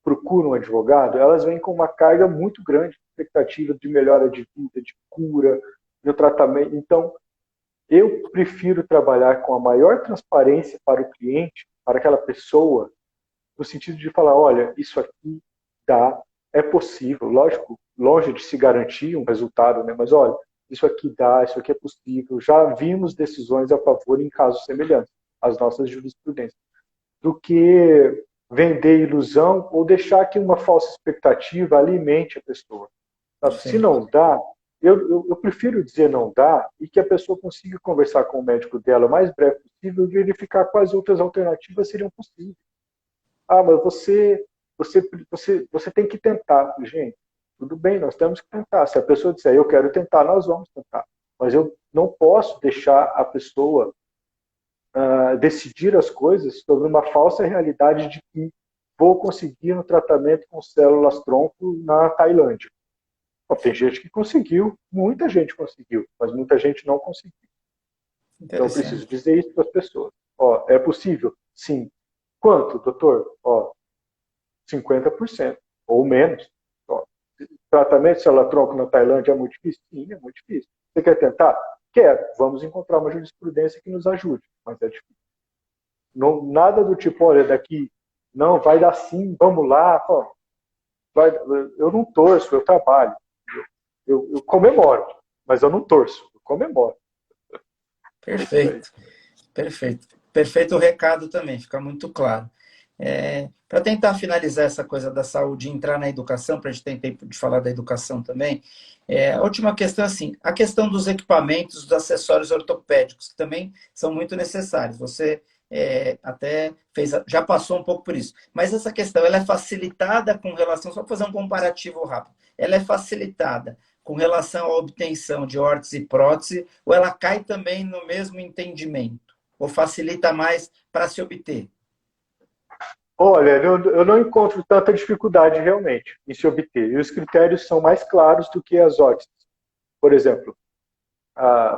procuram um advogado, elas vêm com uma carga muito grande de expectativa de melhora de vida, de cura, de tratamento. Então, eu prefiro trabalhar com a maior transparência para o cliente, para aquela pessoa, no sentido de falar, olha, isso aqui dá, é possível, lógico, longe de se garantir um resultado, né? Mas olha, isso aqui dá, isso aqui é possível. Já vimos decisões a favor em casos semelhantes às nossas jurisprudências, do que vender ilusão ou deixar que uma falsa expectativa alimente a pessoa. Sabe? Se Perfeito. não dá, eu prefiro dizer não dá e que a pessoa consiga conversar com o médico dela o mais breve possível e verificar quais outras alternativas seriam possíveis. Ah, mas você tem que tentar. Gente, tudo bem, nós temos que tentar. Se a pessoa disser, eu quero tentar, nós vamos tentar. Mas eu não posso deixar a pessoa decidir as coisas sobre uma falsa realidade de que vou conseguir um tratamento com células-tronco na Tailândia. Bom, tem gente que conseguiu, muita gente conseguiu, mas muita gente não conseguiu. Então eu preciso Interessante. dizer isso para as pessoas. Ó, é possível? Sim. Quanto, doutor? Ó, 50% ou menos. Ó, tratamento de célula-tronco na Tailândia é muito difícil? Sim, é muito difícil. Você quer tentar? Quero. Vamos encontrar uma jurisprudência que nos ajude, mas é difícil. Não, nada do tipo, olha, daqui, não, vai dar sim, vamos lá. Pô, eu não torço, eu trabalho. Eu comemoro, mas eu não torço, eu comemoro. É isso aí. Perfeito. Perfeito. Perfeito o recado também, fica muito claro. Para tentar finalizar essa coisa da saúde e entrar na educação, para a gente ter tempo de falar da educação também, a última questão é assim, a questão dos equipamentos, dos acessórios ortopédicos, que também são muito necessários. Você até já passou um pouco por isso. Mas essa questão, ela é facilitada com relação, só para fazer um comparativo rápido, ela é facilitada com relação à obtenção de órtese e prótese, ou ela cai também no mesmo entendimento? Ou facilita mais para se obter? Olha, eu não encontro tanta dificuldade realmente em se obter. E os critérios são mais claros do que as ótimas. Por exemplo,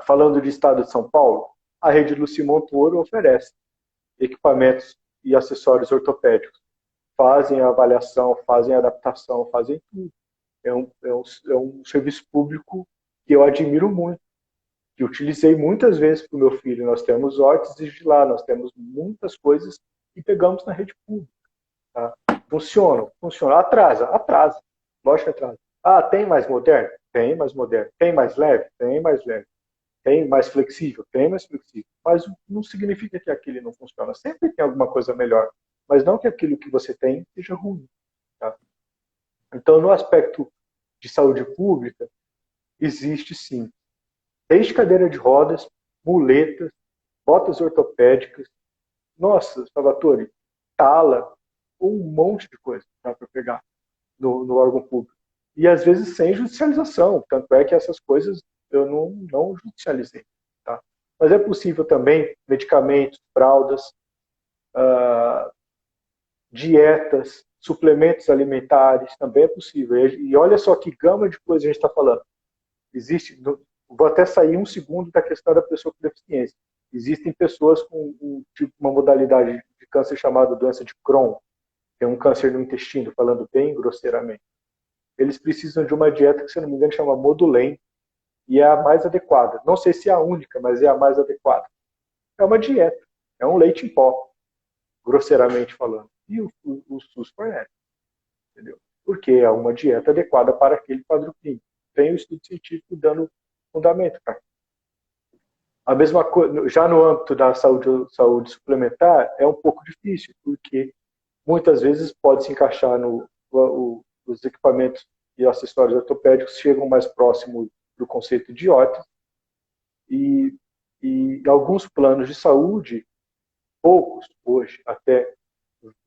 falando de estado de São Paulo, a rede Luci Montoro oferece equipamentos e acessórios ortopédicos. Fazem a avaliação, fazem a adaptação, fazem tudo. É um serviço público que eu admiro muito, que utilizei muitas vezes para o meu filho. Nós temos órteses de lá, nós temos muitas coisas que pegamos na rede pública. Tá? Funciona. Atrasa. Lógico que atrasa. Ah, tem mais moderno? Tem mais moderno. Tem mais leve? Tem mais leve. Tem mais flexível? Tem mais flexível. Mas não significa que aquele não funciona. Sempre tem alguma coisa melhor. Mas não que aquilo que você tem seja ruim. Tá? Então, no aspecto de saúde pública, existe sim. Desde cadeira de rodas, muletas, botas ortopédicas, nossa, Salvatore, tala, um monte de coisa para pegar no órgão público. E às vezes sem judicialização. Tanto é que essas coisas eu não judicializei. Tá? Mas é possível também medicamentos, fraldas, ah, dietas, suplementos alimentares, também é possível. E olha só que gama de coisas a gente está falando. Existe, vou até sair um segundo da questão da pessoa com deficiência. Existem pessoas com uma modalidade de câncer chamada doença de Crohn, que é um câncer no intestino, falando bem grosseiramente. Eles precisam de uma dieta que, se não me engano, chama Modulem, e é a mais adequada. Não sei se é a única, mas é a mais adequada. É uma dieta, é um leite em pó, grosseiramente falando. E o SUS fornece, entendeu? Porque é uma dieta adequada para aquele quadro clínico. Tem o estudo científico dando fundamento, cara. A mesma coisa, já no âmbito da saúde suplementar, é um pouco difícil, porque muitas vezes pode se encaixar os equipamentos e acessórios ortopédicos chegam mais próximo do conceito de órtese e, e alguns planos de saúde, poucos hoje até,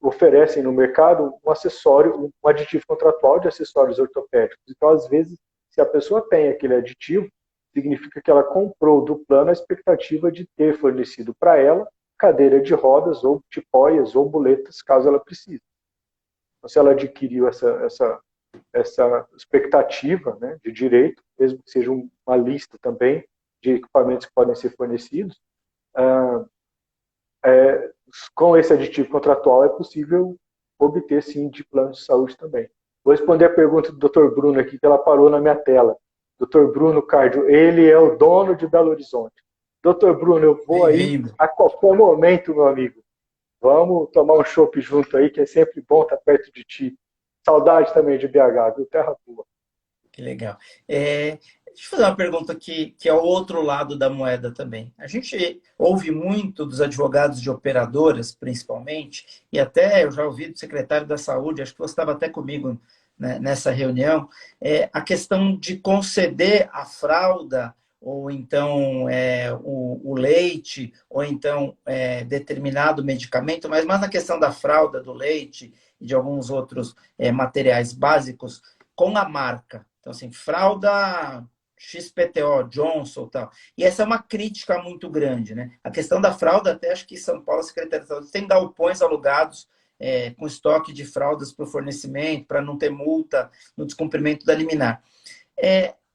oferecem no mercado um acessório, um aditivo contratual de acessórios ortopédicos. Então, às vezes, se a pessoa tem aquele aditivo, significa que ela comprou do plano a expectativa de ter fornecido para ela cadeira de rodas, ou tipóias, ou muletas, caso ela precise. Então, se ela adquiriu essa expectativa, né, de direito, mesmo que seja uma lista também de equipamentos que podem ser fornecidos, com esse aditivo contratual é possível obter, sim, de plano de saúde também. Vou responder a pergunta do Dr. Bruno aqui, que ela parou na minha tela. Dr. Bruno Cardio, ele é o dono de Belo Horizonte. Dr. Bruno, eu vou aí Bem-vindo. a qualquer momento, meu amigo. Vamos tomar um chopp junto aí, que é sempre bom estar perto de ti. Saudade também de BH, viu? Terra boa. Que legal. Deixa eu fazer uma pergunta que é o outro lado da moeda também. A gente ouve muito dos advogados de operadoras, principalmente, e até eu já ouvi do secretário da Saúde, acho que você estava até comigo, né, nessa reunião, a questão de conceder a fralda, ou então o leite, ou então determinado medicamento, mas mais na questão da fralda, do leite e de alguns outros materiais básicos, com a marca. Então, assim, fralda XPTO, Johnson e tal. E essa é uma crítica muito grande, né? A questão da fralda, até acho que São Paulo, a Secretaria de Saúde, tem galpões alugados com estoque de fraldas para o fornecimento, para não ter multa no descumprimento da liminar.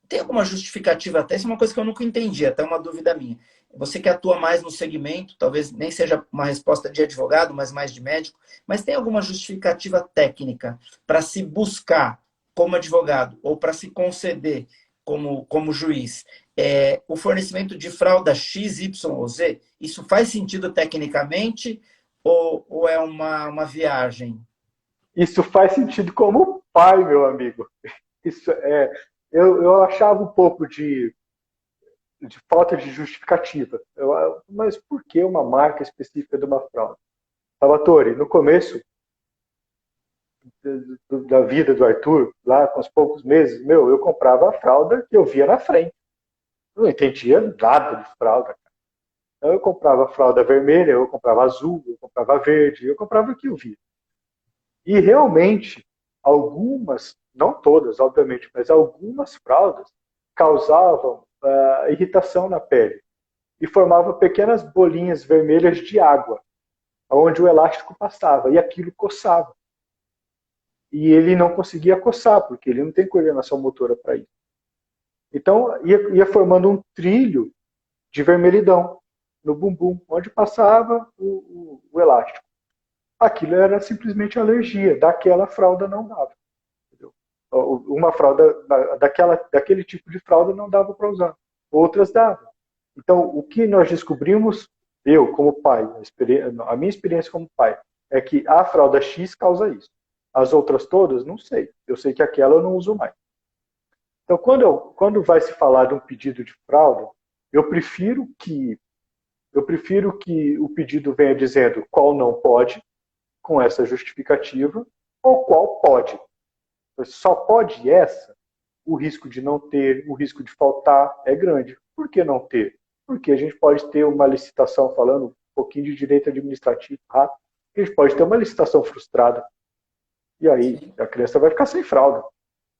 Tem alguma justificativa até? Isso é uma coisa que eu nunca entendi, até uma dúvida minha. Você que atua mais no segmento, talvez nem seja uma resposta de advogado, mas mais de médico, mas tem alguma justificativa técnica para se buscar como advogado ou para se conceder como juiz o fornecimento de fralda X, Y ou Z? Isso faz sentido tecnicamente ou é uma viagem? Isso faz sentido como pai, meu amigo. Isso eu achava um pouco de falta de justificativa. Mas por que uma marca específica de uma fralda? Salvatore, no começo da vida do Arthur, lá com os poucos meses, eu comprava a fralda que eu via na frente. Eu não entendia nada de fralda. Então eu comprava fralda vermelha, eu comprava azul, eu comprava verde, eu comprava o que eu via. E realmente, algumas, não todas, obviamente, mas algumas fraldas causavam irritação na pele e formavam pequenas bolinhas vermelhas de água, onde o elástico passava, e aquilo coçava. E ele não conseguia coçar, porque ele não tem coordenação motora para isso. Então, ia formando um trilho de vermelhidão no bumbum, onde passava o elástico. Aquilo era simplesmente alergia, daquela fralda não dava. Entendeu? Uma fralda, daquele tipo de fralda não dava para usar, outras davam. Então, o que nós descobrimos, eu como pai, a minha experiência como pai, é que a fralda X causa isso. As outras todas, não sei. Eu sei que aquela eu não uso mais. Então, quando vai se falar de um pedido de fralda, eu prefiro que o pedido venha dizendo qual não pode, com essa justificativa, ou qual pode. Só pode essa, o risco de não ter, o risco de faltar é grande. Por que não ter? Porque a gente pode ter uma licitação, falando um pouquinho de direito administrativo rápido, a gente pode ter uma licitação frustrada. E aí Sim. a criança vai ficar sem fralda.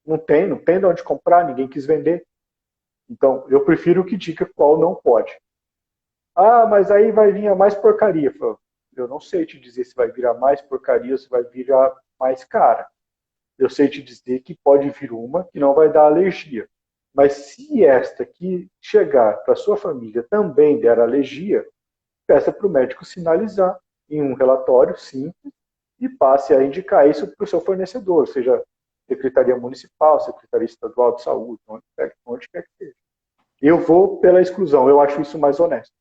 Não tem de onde comprar, ninguém quis vender. Então, eu prefiro que diga qual não pode. Ah, mas aí vai vir a mais porcaria. Eu não sei te dizer se vai virar mais porcaria ou se vai virar mais cara. Eu sei te dizer que pode vir uma que não vai dar alergia. Mas se esta que chegar para sua família também der alergia, peça para o médico sinalizar em um relatório simples e passe a indicar isso para o seu fornecedor, seja Secretaria Municipal, Secretaria Estadual de Saúde, onde quer que seja. Eu vou pela exclusão, eu acho isso mais honesto.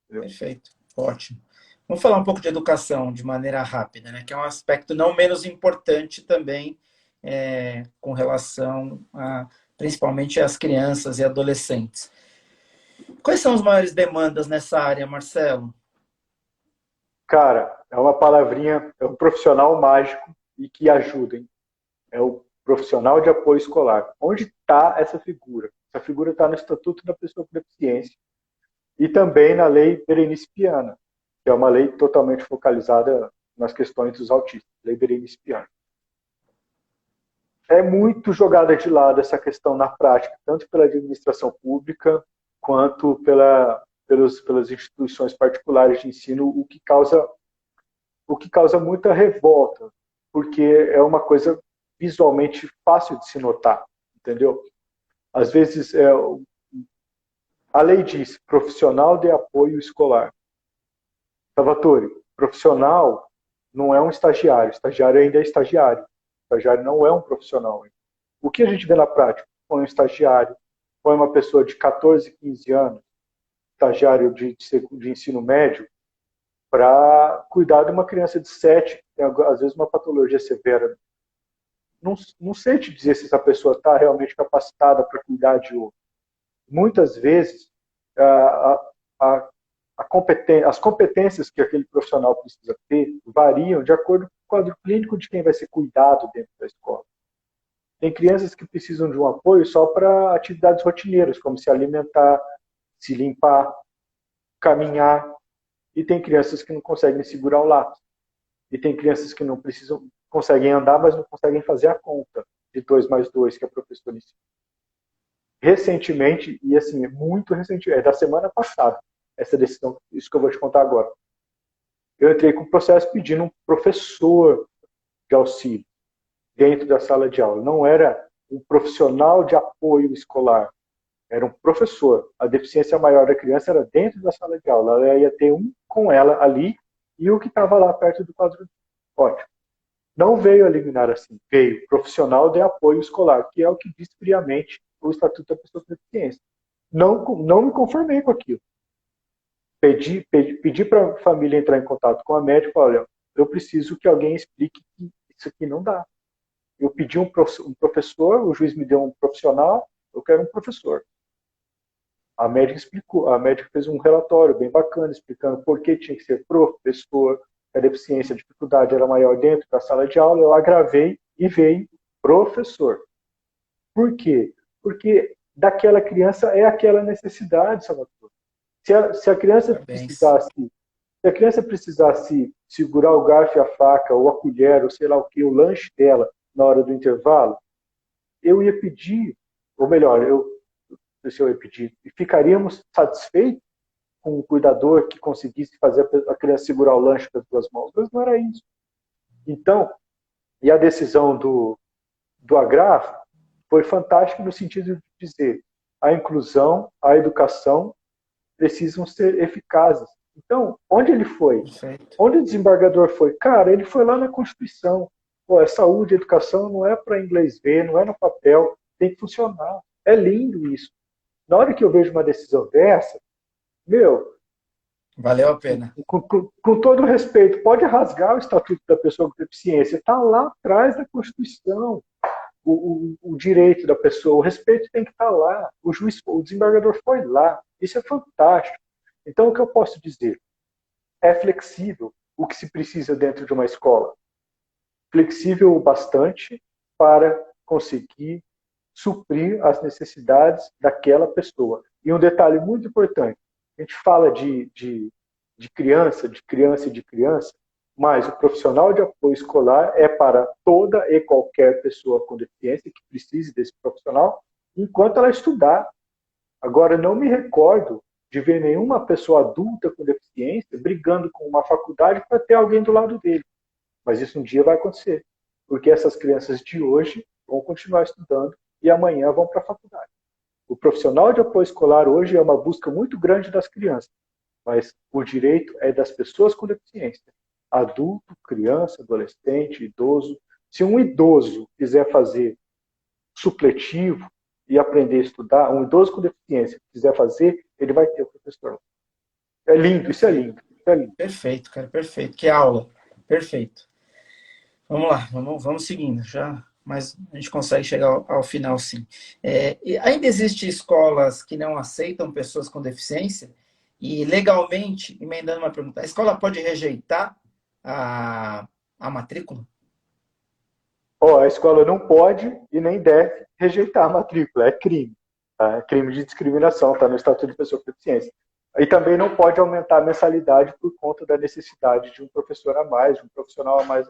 Entendeu? Perfeito, ótimo. Vamos falar um pouco de educação de maneira rápida, né? Que é um aspecto não menos importante também com relação a, principalmente às crianças e adolescentes. Quais são as maiores demandas nessa área, Marcelo? Cara, é uma palavrinha, é um profissional mágico e que ajuda, hein? É o profissional de apoio escolar. Onde está essa figura? Essa figura está no Estatuto da Pessoa com Deficiência e também na Lei Berenice Piana, que é uma lei totalmente focalizada nas questões dos autistas. Lei Berenice Piana. É muito jogada de lado essa questão na prática, tanto pela administração pública quanto pelas instituições particulares de ensino, o que causa muita revolta, porque é uma coisa visualmente fácil de se notar, entendeu? Às vezes, a lei diz profissional de apoio escolar. Salvatore, profissional não é um estagiário ainda é estagiário. Estagiário não é um profissional. O que a gente vê na prática? Põe um estagiário, põe uma pessoa de 14, 15 anos, estagiário de ensino médio, para cuidar de uma criança de 7, que tem, às vezes, uma patologia severa. Não sei te dizer se essa pessoa está realmente capacitada para cuidar de outro. Muitas vezes, a, a, as competências que aquele profissional precisa ter variam de acordo com o quadro clínico de quem vai ser cuidado dentro da escola. Tem crianças que precisam de um apoio só para atividades rotineiras, como se alimentar, se limpar, caminhar. E tem crianças que não conseguem segurar o lápis. E tem crianças que não precisam, conseguem andar, mas não conseguem fazer a conta de 2 mais 2 que a professora ensina. Recentemente, e assim, muito recentemente, da semana passada, essa decisão, isso que eu vou te contar agora. Eu entrei com o processo pedindo um professor de auxílio dentro da sala de aula. Não era um profissional de apoio escolar, era um professor. A deficiência maior da criança era dentro da sala de aula. Ela ia ter um com ela ali e o que estava lá perto do quadro. Ótimo. Não veio a liminar assim, veio profissional de apoio escolar, que é o que diz friamente o Estatuto da Pessoa com Deficiência. Não me conformei com aquilo. Pedi para a família entrar em contato com a médica, olha, eu preciso que alguém explique que isso aqui não dá. Eu pedi um professor, o juiz me deu um profissional, eu quero um professor. A médica explicou, a médica fez um relatório bem bacana, explicando por que tinha que ser professor, a deficiência, a dificuldade era maior dentro da sala de aula, eu agravei e veio professor. Por quê? Porque daquela criança é aquela necessidade, Salvador. Se a criança Parabéns. precisasse, se a criança precisasse segurar o garfo e a faca, ou a colher, ou sei lá o que, o lanche dela na hora do intervalo, eu ia pedir, ou melhor, se eu ia pedir, e ficaríamos satisfeitos com um cuidador que conseguisse fazer a criança segurar o lanche com as duas mãos, mas não era isso. Então, e a decisão do agravo foi fantástica no sentido de dizer a inclusão, a educação precisam ser eficazes. Então, onde ele foi? Perfeito. Onde o desembargador foi? Cara, ele foi lá na Constituição. Pô, é saúde, educação não é para inglês ver, não é no papel, tem que funcionar. É lindo isso. Na hora que eu vejo uma decisão dessa, meu, Valeu a pena. com todo respeito, pode rasgar o Estatuto da Pessoa com Deficiência, está lá atrás da Constituição. o direito da pessoa, o respeito tem que estar lá. O juiz, o desembargador foi lá. Isso é fantástico. Então, o que eu posso dizer? É flexível o que se precisa dentro de uma escola. Flexível o bastante para conseguir suprir as necessidades daquela pessoa. E um detalhe muito importante, a gente fala de criança, mas o profissional de apoio escolar é para toda e qualquer pessoa com deficiência que precise desse profissional, enquanto ela estudar. Agora, não me recordo de ver nenhuma pessoa adulta com deficiência brigando com uma faculdade para ter alguém do lado dele. Mas isso um dia vai acontecer, porque essas crianças de hoje vão continuar estudando e amanhã vão para a faculdade. O profissional de apoio escolar hoje é uma busca muito grande das crianças, mas o direito é das pessoas com deficiência. Adulto, criança, adolescente, idoso. Se um idoso quiser fazer supletivo e aprender a estudar, um idoso com deficiência quiser fazer, ele vai ter o professor. É lindo, isso é Perfeito, lindo, isso é lindo. perfeito, cara, perfeito. Que aula. Perfeito. Vamos lá, vamos seguindo, já, mas a gente consegue chegar ao final, sim. E ainda existem escolas que não aceitam pessoas com deficiência e, legalmente, emendando uma pergunta, a escola pode rejeitar a matrícula? Oh, a escola não pode e nem deve rejeitar a matrícula, é crime. Tá? É crime de discriminação, está no Estatuto de Pessoa com Deficiência. E também não pode aumentar a mensalidade por conta da necessidade de um professor a mais, de um profissional a mais.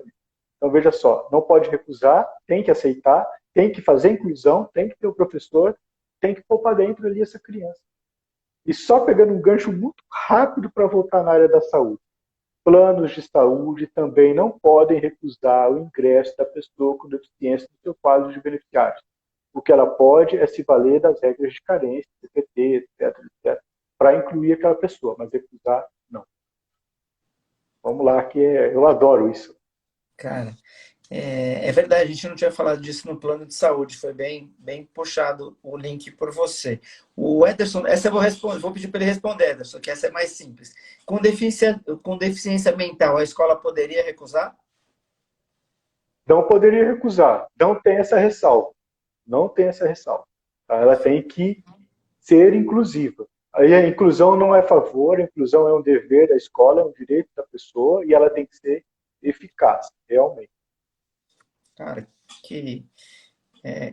Então, veja só, não pode recusar, tem que aceitar, tem que fazer inclusão, tem que ter o professor, tem que pôr para dentro ali essa criança. E só pegando um gancho muito rápido para voltar na área da saúde. Planos de saúde também não podem recusar o ingresso da pessoa com deficiência no seu quadro de beneficiários. O que ela pode é se valer das regras de carência, CPT, etc, para incluir aquela pessoa, mas recusar, não. Vamos lá, que eu adoro isso. Cara, é verdade, a gente não tinha falado disso no plano de saúde, foi bem puxado o link por você. O Ederson, essa eu vou responder, vou pedir para ele responder, Ederson, que essa é mais simples. Com deficiência mental, a escola poderia recusar? Não poderia recusar, não tem essa ressalva. Não tem essa ressalva. Tá? Ela tem que ser inclusiva. Aí a inclusão não é favor, a inclusão é um dever da escola, é um direito da pessoa e ela tem que ser eficaz, realmente. Cara,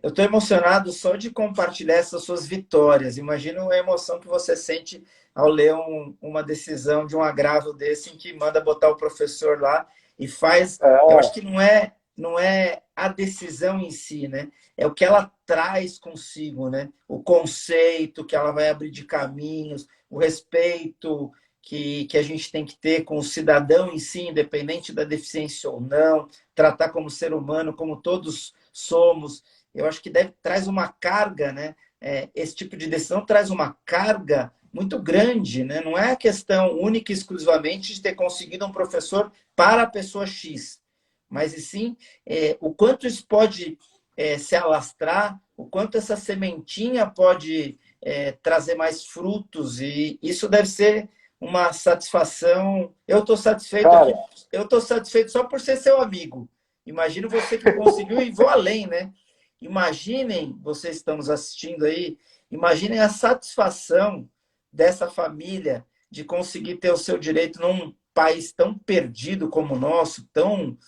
eu estou emocionado só de compartilhar essas suas vitórias. Imagina a emoção que você sente ao ler uma decisão de um agravo desse em que manda botar o professor lá e faz. Eu acho É, que não é a decisão em si, né? É o que ela traz consigo, né? O conceito que ela vai abrir de caminhos, o respeito que a gente tem que ter com o cidadão em si, independente da deficiência ou não, tratar como ser humano, como todos somos. Eu acho que traz uma carga, né? Esse tipo de decisão traz uma carga muito grande, né? Não é a questão única e exclusivamente de ter conseguido um professor para a pessoa X, mas e sim o quanto isso pode se alastrar, o quanto essa sementinha pode trazer mais frutos, e isso deve ser uma satisfação. Eu estou satisfeito aqui, cara, eu estou satisfeito só por ser seu amigo. Imagino você que conseguiu e vou além, né? Imaginem, vocês estão nos assistindo aí, imaginem a satisfação dessa família de conseguir ter o seu direito num país tão perdido como o nosso, tão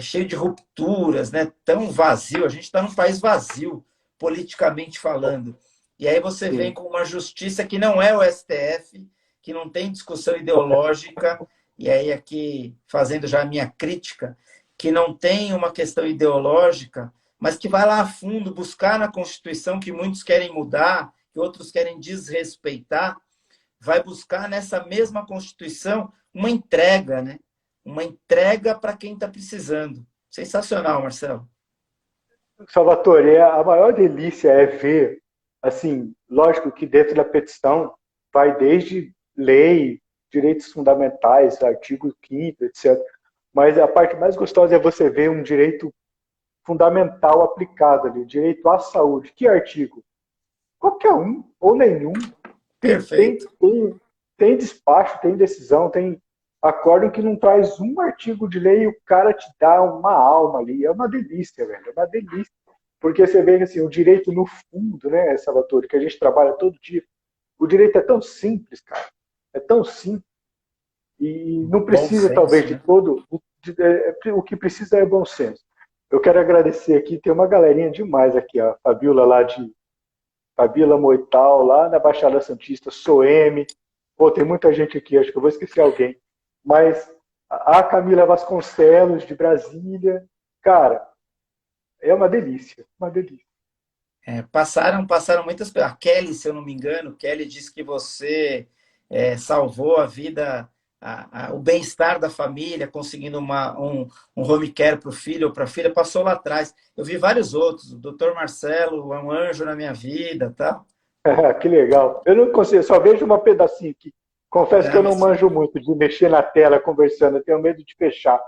cheio de rupturas, né? Tão vazio. A gente está num país vazio, politicamente falando. E aí você vem sim. com uma justiça que não é o STF, que não tem discussão ideológica, e aí aqui fazendo já a minha crítica, que não tem uma questão ideológica, mas que vai lá a fundo buscar na Constituição que muitos querem mudar, que outros querem desrespeitar, vai buscar nessa mesma Constituição uma entrega, né? Uma entrega para quem está precisando. Sensacional, Marcelo. Salvatore, a maior delícia é ver, assim, lógico que dentro da petição vai desde lei, direitos fundamentais, artigo 5º, etc. Mas a parte mais gostosa é você ver um direito fundamental aplicado ali, direito à saúde. Que artigo? Qualquer um, ou nenhum. Tem, Perfeito. tem, tem despacho, tem decisão, tem acórdão que não traz um artigo de lei e o cara te dá uma alma ali. É uma delícia, velho. É uma delícia. Porque você vê que assim, o direito no fundo, né, Salvatore, que a gente trabalha todo dia, o direito é tão simples, cara. É tão simples. E não Bom precisa, talvez, senso, de né? todo. O que precisa é bom senso. Eu quero agradecer aqui, tem uma galerinha demais aqui, a Fabiola lá de Fabiola Moital, lá na Baixada Santista, Soeme. Pô, tem muita gente aqui, acho que eu vou esquecer alguém. Mas a Camila Vasconcelos, de Brasília. Cara, é uma delícia, uma delícia. Passaram muitas pessoas. A Kelly, se eu não me engano, Kelly disse que você salvou a vida, o bem-estar da família, conseguindo um home care para o filho ou para a filha, passou lá atrás. Eu vi vários outros, o doutor Marcelo é um anjo na minha vida, tá? Que legal. Eu não consigo, só vejo uma pedacinho aqui. Confesso que Não, eu não mas manjo muito de mexer na tela conversando, eu tenho medo de fechar.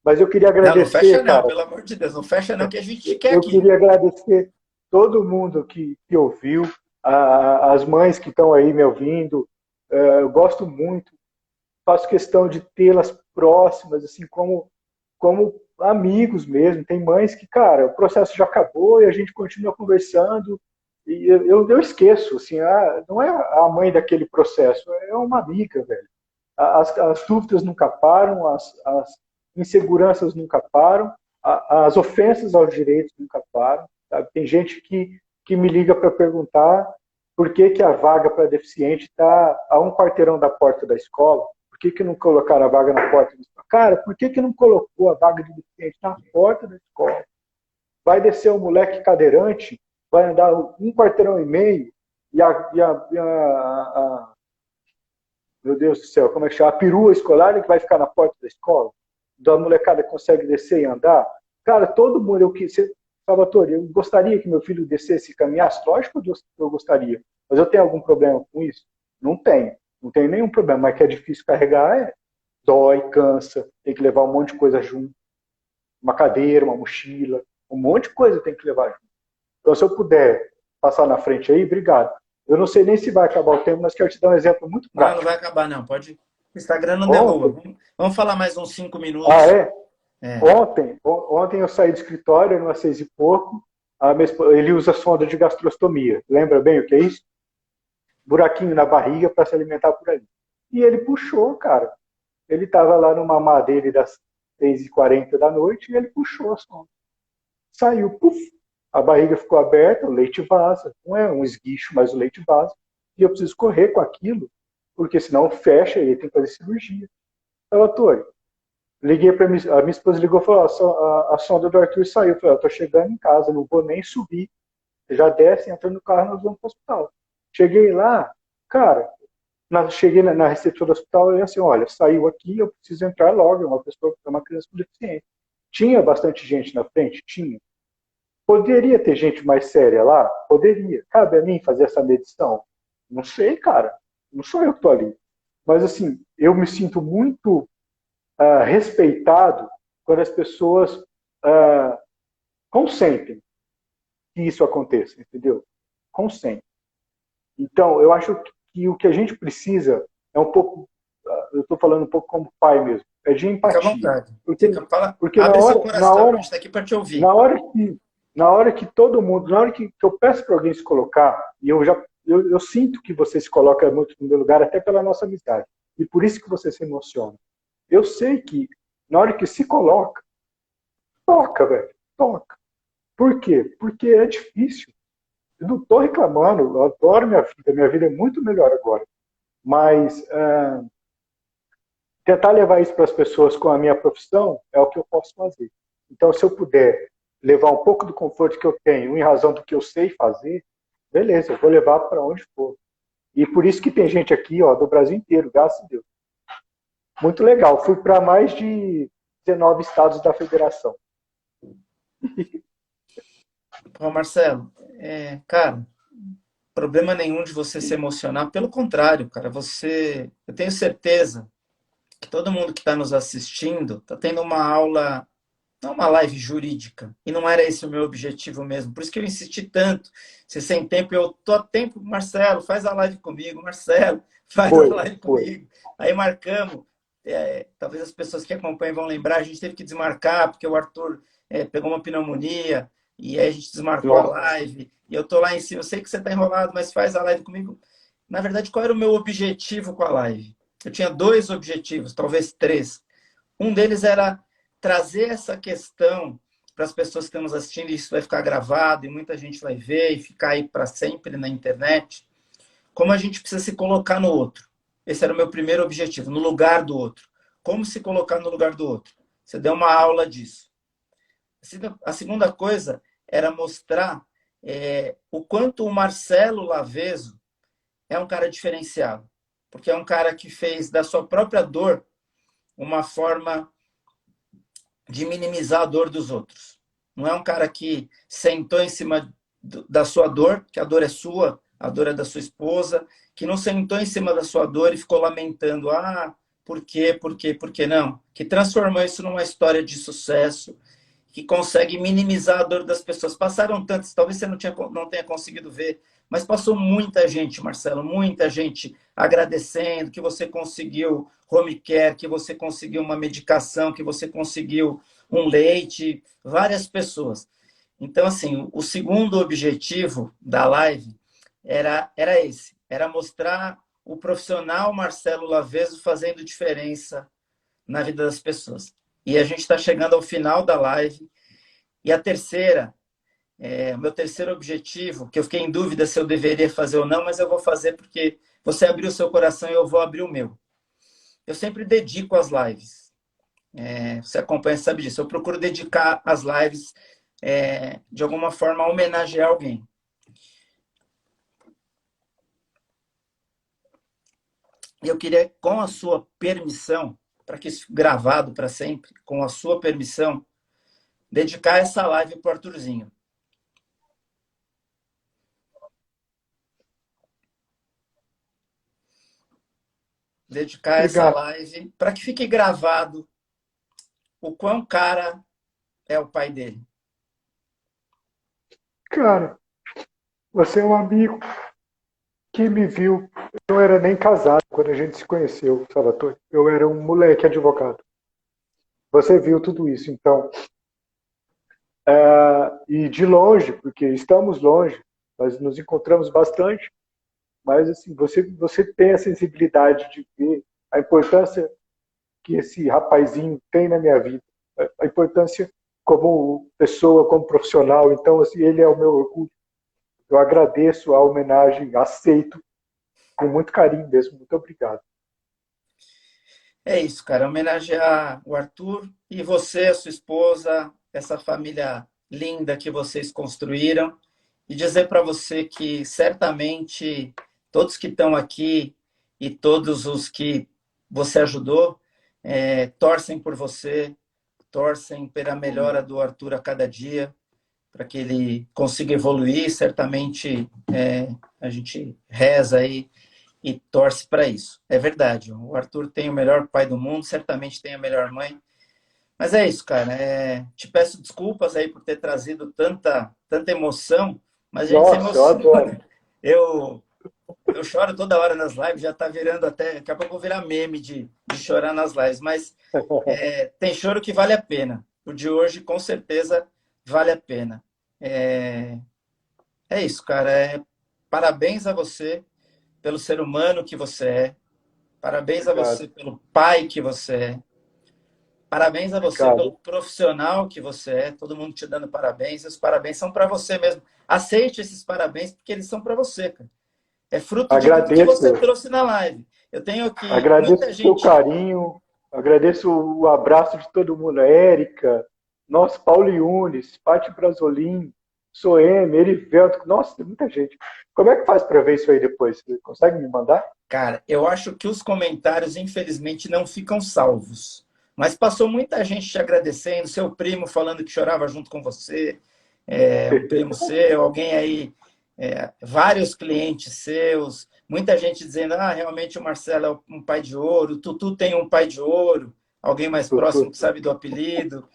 Mas eu queria não fecha agradecer, não, cara. pelo amor de Deus, não fecha não, que a gente quer Eu aqui. queria agradecer todo mundo que ouviu, as mães que estão aí me ouvindo. Eu gosto muito, faço questão de tê-las próximas, assim, como amigos mesmo. Tem mães que, cara, o processo já acabou e a gente continua conversando. E eu esqueço, assim, não é a mãe daquele processo, é uma amiga, velho. As dúvidas nunca param, as inseguranças nunca param, as ofensas aos direitos nunca param. Sabe? Tem gente que me liga para perguntar por que, que a vaga para deficiente está a um quarteirão da porta da escola. Por que, que não colocaram a vaga na porta da escola? Cara, por que, que não colocou a vaga de deficiente na porta da escola? Vai descer um moleque cadeirante, vai andar um quarteirão e meio, e meu Deus do céu, como é que chama? A perua escolar que vai ficar na porta da escola, da molecada que consegue descer e andar. Cara, todo mundo, Salvatore, eu gostaria que meu filho descesse e caminhasse, lógico que eu gostaria, mas eu tenho algum problema com isso? Não tenho, não tenho nenhum problema, mas que é difícil carregar, dói, cansa, tem que levar um monte de coisa junto, uma cadeira, uma mochila, um monte de coisa tem que levar junto. Então, se eu puder passar na frente aí, obrigado. Eu não sei nem se vai acabar o tempo, mas quero te dar um exemplo muito Não, não prático. vai acabar não, pode... O Instagram não derruba. Ontem, Vamos falar mais uns 5 ah, minutos. é? É. Ontem eu saí do escritório, eram umas 6 e pouco. Ele usa sonda de gastrostomia. Lembra bem o que é isso? Buraquinho na barriga para se alimentar por ali. E ele puxou, cara. Ele estava lá no mamá dele das 6h40 da noite e ele puxou a sonda. Saiu, puf, a barriga ficou aberta, o leite vaza. Não é um esguicho, mas o leite vaza. E eu preciso correr com aquilo, porque senão fecha e ele tem que fazer cirurgia. Relatório. Liguei para a minha esposa ligou e falou: a sonda do Arthur saiu. Eu falei: estou chegando em casa, não vou nem subir. Já desce, entra no carro, nós vamos para o hospital. Cheguei lá, cara, cheguei na recepção do hospital e assim: olha, saiu aqui, eu preciso entrar logo. É uma criança com deficiência. Tinha bastante gente na frente? Tinha. Poderia ter gente mais séria lá? Poderia. Cabe a mim fazer essa medição? Não sei, cara. Não sou eu que estou ali. Mas, assim, eu me sinto muito respeitado quando as pessoas consentem que isso aconteça, entendeu? Consentem. Então, eu acho que o que a gente precisa é um pouco, eu estou falando um pouco como pai mesmo, é de Fica à empatia. vontade. Porque, Fala, porque abre seu coração, a gente está aqui para te ouvir. na hora que, na hora que todo mundo, na hora que eu peço para alguém se colocar, e eu sinto que você se coloca muito no meu lugar, até pela nossa amizade, e por isso que você se emociona. Eu sei que na hora que se coloca, toca, velho, toca. Por quê? Porque é difícil. Eu não estou reclamando, eu adoro minha vida é muito melhor agora. Mas tentar levar isso para as pessoas com a minha profissão é o que eu posso fazer. Então, se eu puder levar um pouco do conforto que eu tenho em razão do que eu sei fazer, beleza, eu vou levar para onde for. E por isso que tem gente aqui, ó, do Brasil inteiro, graças a Deus. Muito legal. Fui para mais de 19 estados da federação. Pô, Marcelo, cara, problema nenhum de você se emocionar. Pelo contrário, cara, eu tenho certeza que todo mundo que está nos assistindo está tendo uma aula, não uma live jurídica. E não era esse o meu objetivo mesmo. Por isso que eu insisti tanto. Se sem tempo, eu tô a tempo, Marcelo, faz a live comigo, Marcelo, faz a Foi, live foi. comigo. Aí marcamos. Talvez as pessoas que acompanham vão lembrar, a gente teve que desmarcar, porque o Arthur pegou uma pneumonia e aí a gente desmarcou a Nossa. live, e eu tô lá em cima, eu sei que você tá enrolado, mas faz a live comigo. Na verdade, qual era o meu objetivo com a live? Eu tinha dois objetivos, talvez três. Um deles era trazer essa questão para as pessoas que estamos assistindo, e isso vai ficar gravado, e muita gente vai ver, e ficar aí para sempre na internet, como a gente precisa se colocar no outro. Esse era o meu primeiro objetivo, no lugar do outro. Como se colocar no lugar do outro. Você deu uma aula disso. A segunda coisa era mostrar o quanto o Marcelo Laveso é um cara diferenciado. Porque é um cara que fez da sua própria dor uma forma de minimizar a dor dos outros. Não é um cara que sentou em cima da sua dor, que a dor é sua, a dor é da sua esposa, que não sentou em cima da sua dor e ficou lamentando, por quê, por quê, por quê? Não, que transformou isso numa história de sucesso, que consegue minimizar a dor das pessoas. Passaram tantos, talvez você não tenha conseguido ver, mas passou muita gente, Marcelo, muita gente agradecendo que você conseguiu home care, que você conseguiu uma medicação, que você conseguiu um leite, várias pessoas. Então, assim, o segundo objetivo da live era esse, era mostrar o profissional Marcelo Laveso fazendo diferença na vida das pessoas. E a gente está chegando ao final da live. E a terceira, o meu terceiro objetivo, que eu fiquei em dúvida se eu deveria fazer ou não, mas eu vou fazer porque você abriu o seu coração e eu vou abrir o meu. Eu sempre dedico as lives. Você acompanha, sabe disso. Eu procuro dedicar as lives de alguma forma a homenagear alguém. E eu queria, com a sua permissão, para que isso fique gravado para sempre, com a sua permissão, dedicar essa live para o Arthurzinho. Dedicar essa Obrigado. live para que fique gravado o quão cara é o pai dele. Cara, você é um amigo que me viu. Eu não era nem casado quando a gente se conheceu, Salvatore. Eu era um moleque advogado. Você viu tudo isso, então. E de longe, porque estamos longe, nós nos encontramos bastante, mas assim, você tem a sensibilidade de ver a importância que esse rapazinho tem na minha vida, a importância como pessoa, como profissional. Então, assim, ele é o meu orgulho. Eu agradeço a homenagem, aceito com muito carinho mesmo. Muito obrigado. É isso, cara. Homenagear o Arthur e você, a sua esposa, essa família linda que vocês construíram. E dizer para você que certamente todos que estão aqui e todos os que você ajudou torcem por você, torcem pela melhora do Arthur a cada dia, para que ele consiga evoluir. Certamente a gente reza aí e torce para isso. É verdade. O Arthur tem o melhor pai do mundo, certamente tem a melhor mãe. Mas é isso, cara. Te peço desculpas aí por ter trazido tanta emoção, mas a gente se Nossa, eu adoro. emociona. Eu, eu choro toda hora nas lives, já está virando até. Daqui a pouco eu vou virar meme de chorar nas lives, mas tem choro que vale a pena. O de hoje, com certeza, vale a pena. É, é isso, cara. Parabéns a você pelo ser humano que você é. Parabéns a Obrigado, você pelo pai que você é. Parabéns a você pelo obrigado. profissional que você é. Todo mundo te dando parabéns. E os parabéns são para você mesmo. Aceite esses parabéns porque eles são para você, cara. É fruto de tudo que você Agradeço, trouxe na live. Eu tenho aqui agradeço muita o seu gente. carinho, agradeço o abraço de todo mundo, Érica, nossa, Paulo Yunes, Pati Brasolim, Soeme, Erivelto, nossa, tem muita gente. Como é que faz para ver isso aí depois? Você consegue me mandar? Cara, eu acho que os comentários, infelizmente, não ficam salvos. Mas passou muita gente te agradecendo, seu primo falando que chorava junto com você, um primo seu, alguém aí, vários clientes seus, muita gente dizendo, realmente o Marcelo é um pai de ouro, o Tutu tem um pai de ouro, alguém mais próximo que sabe do apelido.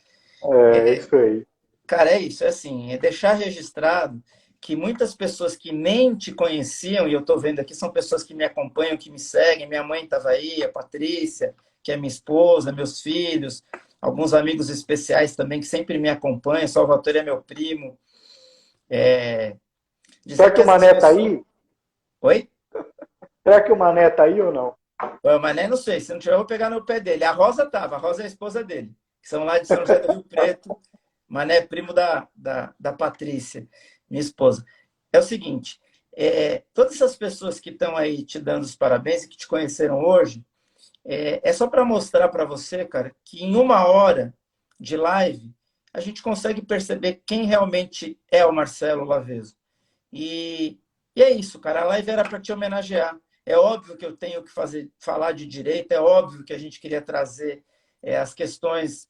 É, isso aí. Cara, é isso, é assim, é deixar registrado que muitas pessoas que nem te conheciam, e eu estou vendo aqui, são pessoas que me acompanham, que me seguem, minha mãe estava aí, a Patrícia, que é minha esposa, meus filhos, alguns amigos especiais também que sempre me acompanham, Salvatore é meu primo, É, Será dizer que que o essas Mané tá pessoas... aí? Oi? Será que o Mané tá aí ou não? O Mané, não sei. Se não tiver, eu vou pegar no pé dele. A Rosa tava. A Rosa é a esposa dele. Que são lá de São José do Rio Preto. Mané é primo da Patrícia, minha esposa. É o seguinte, todas essas pessoas que estão aí te dando os parabéns e que te conheceram hoje, é só para mostrar para você, cara, que em 1 hora de live, a gente consegue perceber quem realmente é o Marcelo Laveso. E, e é isso, cara. A live era para te homenagear. É óbvio que eu tenho que falar de direito, é óbvio que a gente queria trazer as questões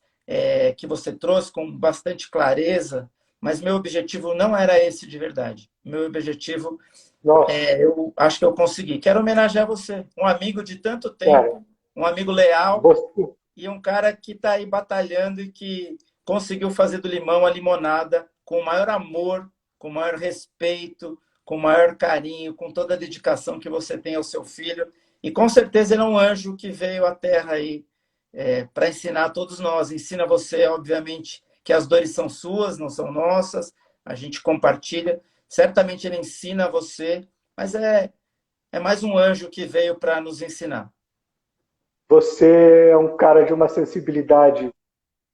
que você trouxe com bastante clareza, mas meu objetivo não era esse de verdade. Meu objetivo, Nossa, eu acho que eu consegui. Quero homenagear você, um amigo de tanto cara, tempo, um amigo leal você, e um cara que está aí batalhando e que conseguiu fazer do limão a limonada com o maior amor, com o maior respeito, com o maior carinho, com toda a dedicação que você tem ao seu filho. E com certeza ele é um anjo que veio à Terra aí para ensinar a todos nós. Ensina você, obviamente, que as dores são suas, não são nossas. A gente compartilha. Certamente ele ensina você, mas é mais um anjo que veio para nos ensinar. você é um cara de uma sensibilidade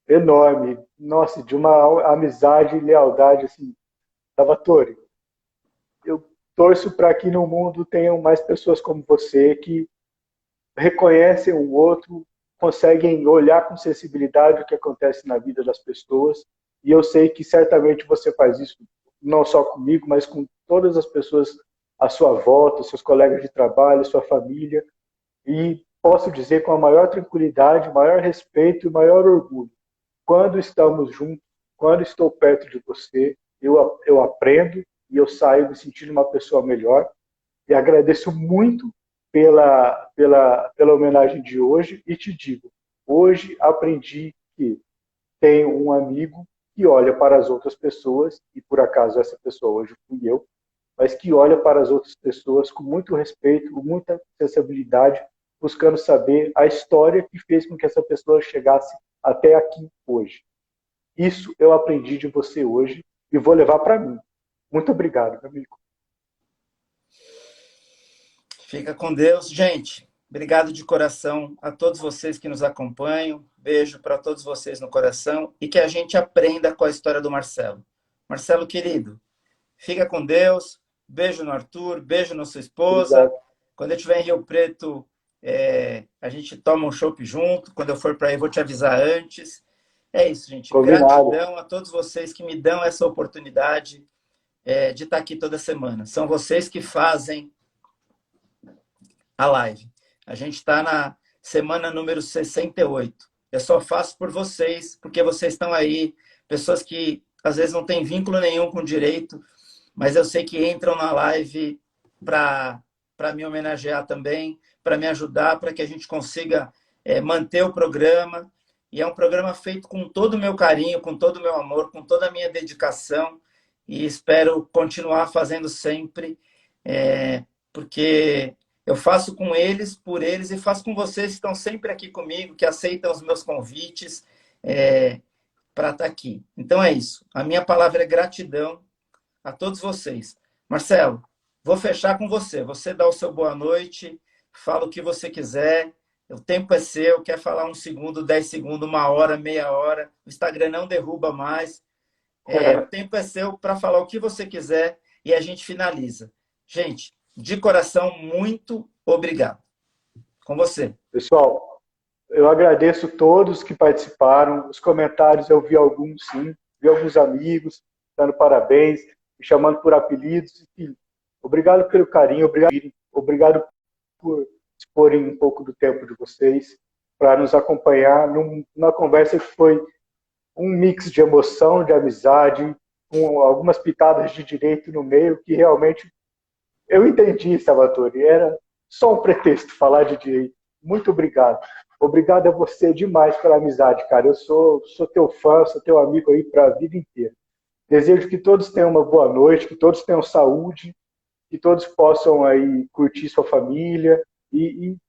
enorme. Nossa, de uma amizade e lealdade, assim. Salvatore, eu torço para que no mundo tenham mais pessoas como você que reconhecem o outro, conseguem olhar com sensibilidade o que acontece na vida das pessoas. E eu sei que certamente você faz isso não só comigo, mas com todas as pessoas à sua volta, seus colegas de trabalho, sua família. E posso dizer com a maior tranquilidade, maior respeito e maior orgulho. Quando estamos juntos, quando estou perto de você, eu aprendo e eu saio me sentindo uma pessoa melhor. E agradeço muito pela homenagem de hoje e te digo, hoje aprendi que tenho um amigo que olha para as outras pessoas, e por acaso essa pessoa hoje fui eu, mas que olha para as outras pessoas com muito respeito, com muita sensibilidade, buscando saber a história que fez com que essa pessoa chegasse até aqui hoje. Isso eu aprendi de você hoje e vou levar para mim. Muito obrigado, meu amigo. Fica com Deus. Gente, obrigado de coração a todos vocês que nos acompanham. Beijo para todos vocês no coração e que a gente aprenda com a história do Marcelo. Marcelo, querido, fica com Deus. Beijo no Arthur, beijo na sua esposa. Obrigado. Quando eu estiver em Rio Preto, a gente toma um chopp junto. Quando eu for para aí, vou te avisar antes. É isso, gente. Combinado. Gratidão a todos vocês que me dão essa oportunidade de estar aqui toda semana. São vocês que fazem a live. A gente está na semana número 68. Eu só faço por vocês, porque vocês estão aí, pessoas que às vezes não têm vínculo nenhum com direito, mas eu sei que entram na live para me homenagear também, para me ajudar, para que a gente consiga manter o programa. E é um programa feito com todo o meu carinho, com todo o meu amor, com toda a minha dedicação, e espero continuar fazendo sempre, porque eu faço com eles, por eles, e faço com vocês que estão sempre aqui comigo, que aceitam os meus convites para estar aqui. Então é isso. A minha palavra é gratidão a todos vocês. Marcelo, vou fechar com você. Você dá o seu boa noite, fala o que você quiser. O tempo é seu. Quer falar 1 segundo, 10 segundos, 1 hora, meia hora. O Instagram não derruba mais. O tempo é seu para falar o que você quiser e a gente finaliza. Gente, de coração, muito obrigado. Com você. Pessoal, eu agradeço todos que participaram. Os comentários eu vi alguns, sim. Vi alguns amigos dando parabéns, me chamando por apelidos. Enfim, obrigado pelo carinho, obrigado por exporem um pouco do tempo de vocês para nos acompanhar numa conversa que foi um mix de emoção, de amizade, com algumas pitadas de direito no meio, que realmente eu entendi, Salvatore. Era só um pretexto falar de direito. Muito obrigado. Obrigado a você demais pela amizade, cara. Eu sou teu fã, sou teu amigo aí para a vida inteira. Desejo que todos tenham uma boa noite, que todos tenham saúde, que todos possam aí curtir sua família.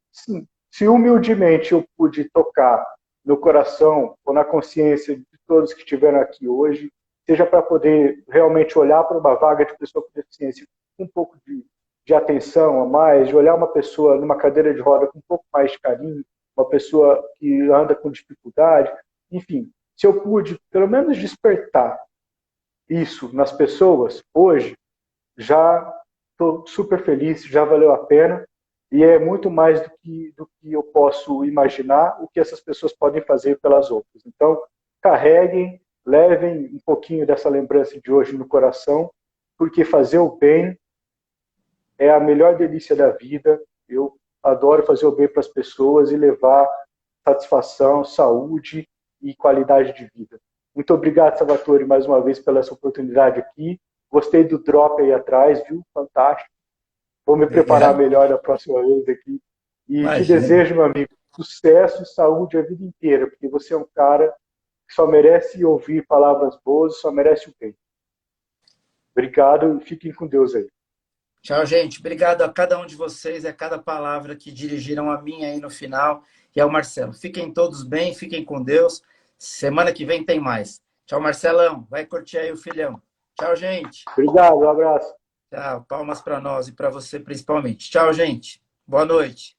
Sim, se humildemente eu pude tocar no coração ou na consciência de todos que estiveram aqui hoje, seja para poder realmente olhar para uma vaga de pessoa com deficiência com um pouco de atenção a mais, de olhar uma pessoa numa cadeira de roda com um pouco mais de carinho, uma pessoa que anda com dificuldade, enfim, se eu pude pelo menos despertar isso nas pessoas hoje, já estou super feliz, já valeu a pena e é muito mais do que eu posso imaginar o que essas pessoas podem fazer pelas outras. Então, carreguem, levem um pouquinho dessa lembrança de hoje no coração, porque fazer o bem é a melhor delícia da vida. Eu adoro fazer o bem para as pessoas e levar satisfação, saúde e qualidade de vida. Muito obrigado, Salvatore, mais uma vez pela essa oportunidade aqui. Gostei do drop aí atrás, viu? Fantástico. Vou me preparar Obrigado. melhor da próxima vez aqui. E te Imagina. desejo, meu amigo, sucesso e saúde a vida inteira, porque você é um cara que só merece ouvir palavras boas, só merece o bem. Obrigado e fiquem com Deus aí. Tchau, gente. Obrigado a cada um de vocês e a cada palavra que dirigiram a mim aí no final e ao Marcelo. Fiquem todos bem, fiquem com Deus. Semana que vem tem mais. Tchau, Marcelão. Vai curtir aí o filhão. Tchau, gente. Obrigado, um abraço. Tchau. Palmas para nós e para você principalmente. Tchau, gente. Boa noite.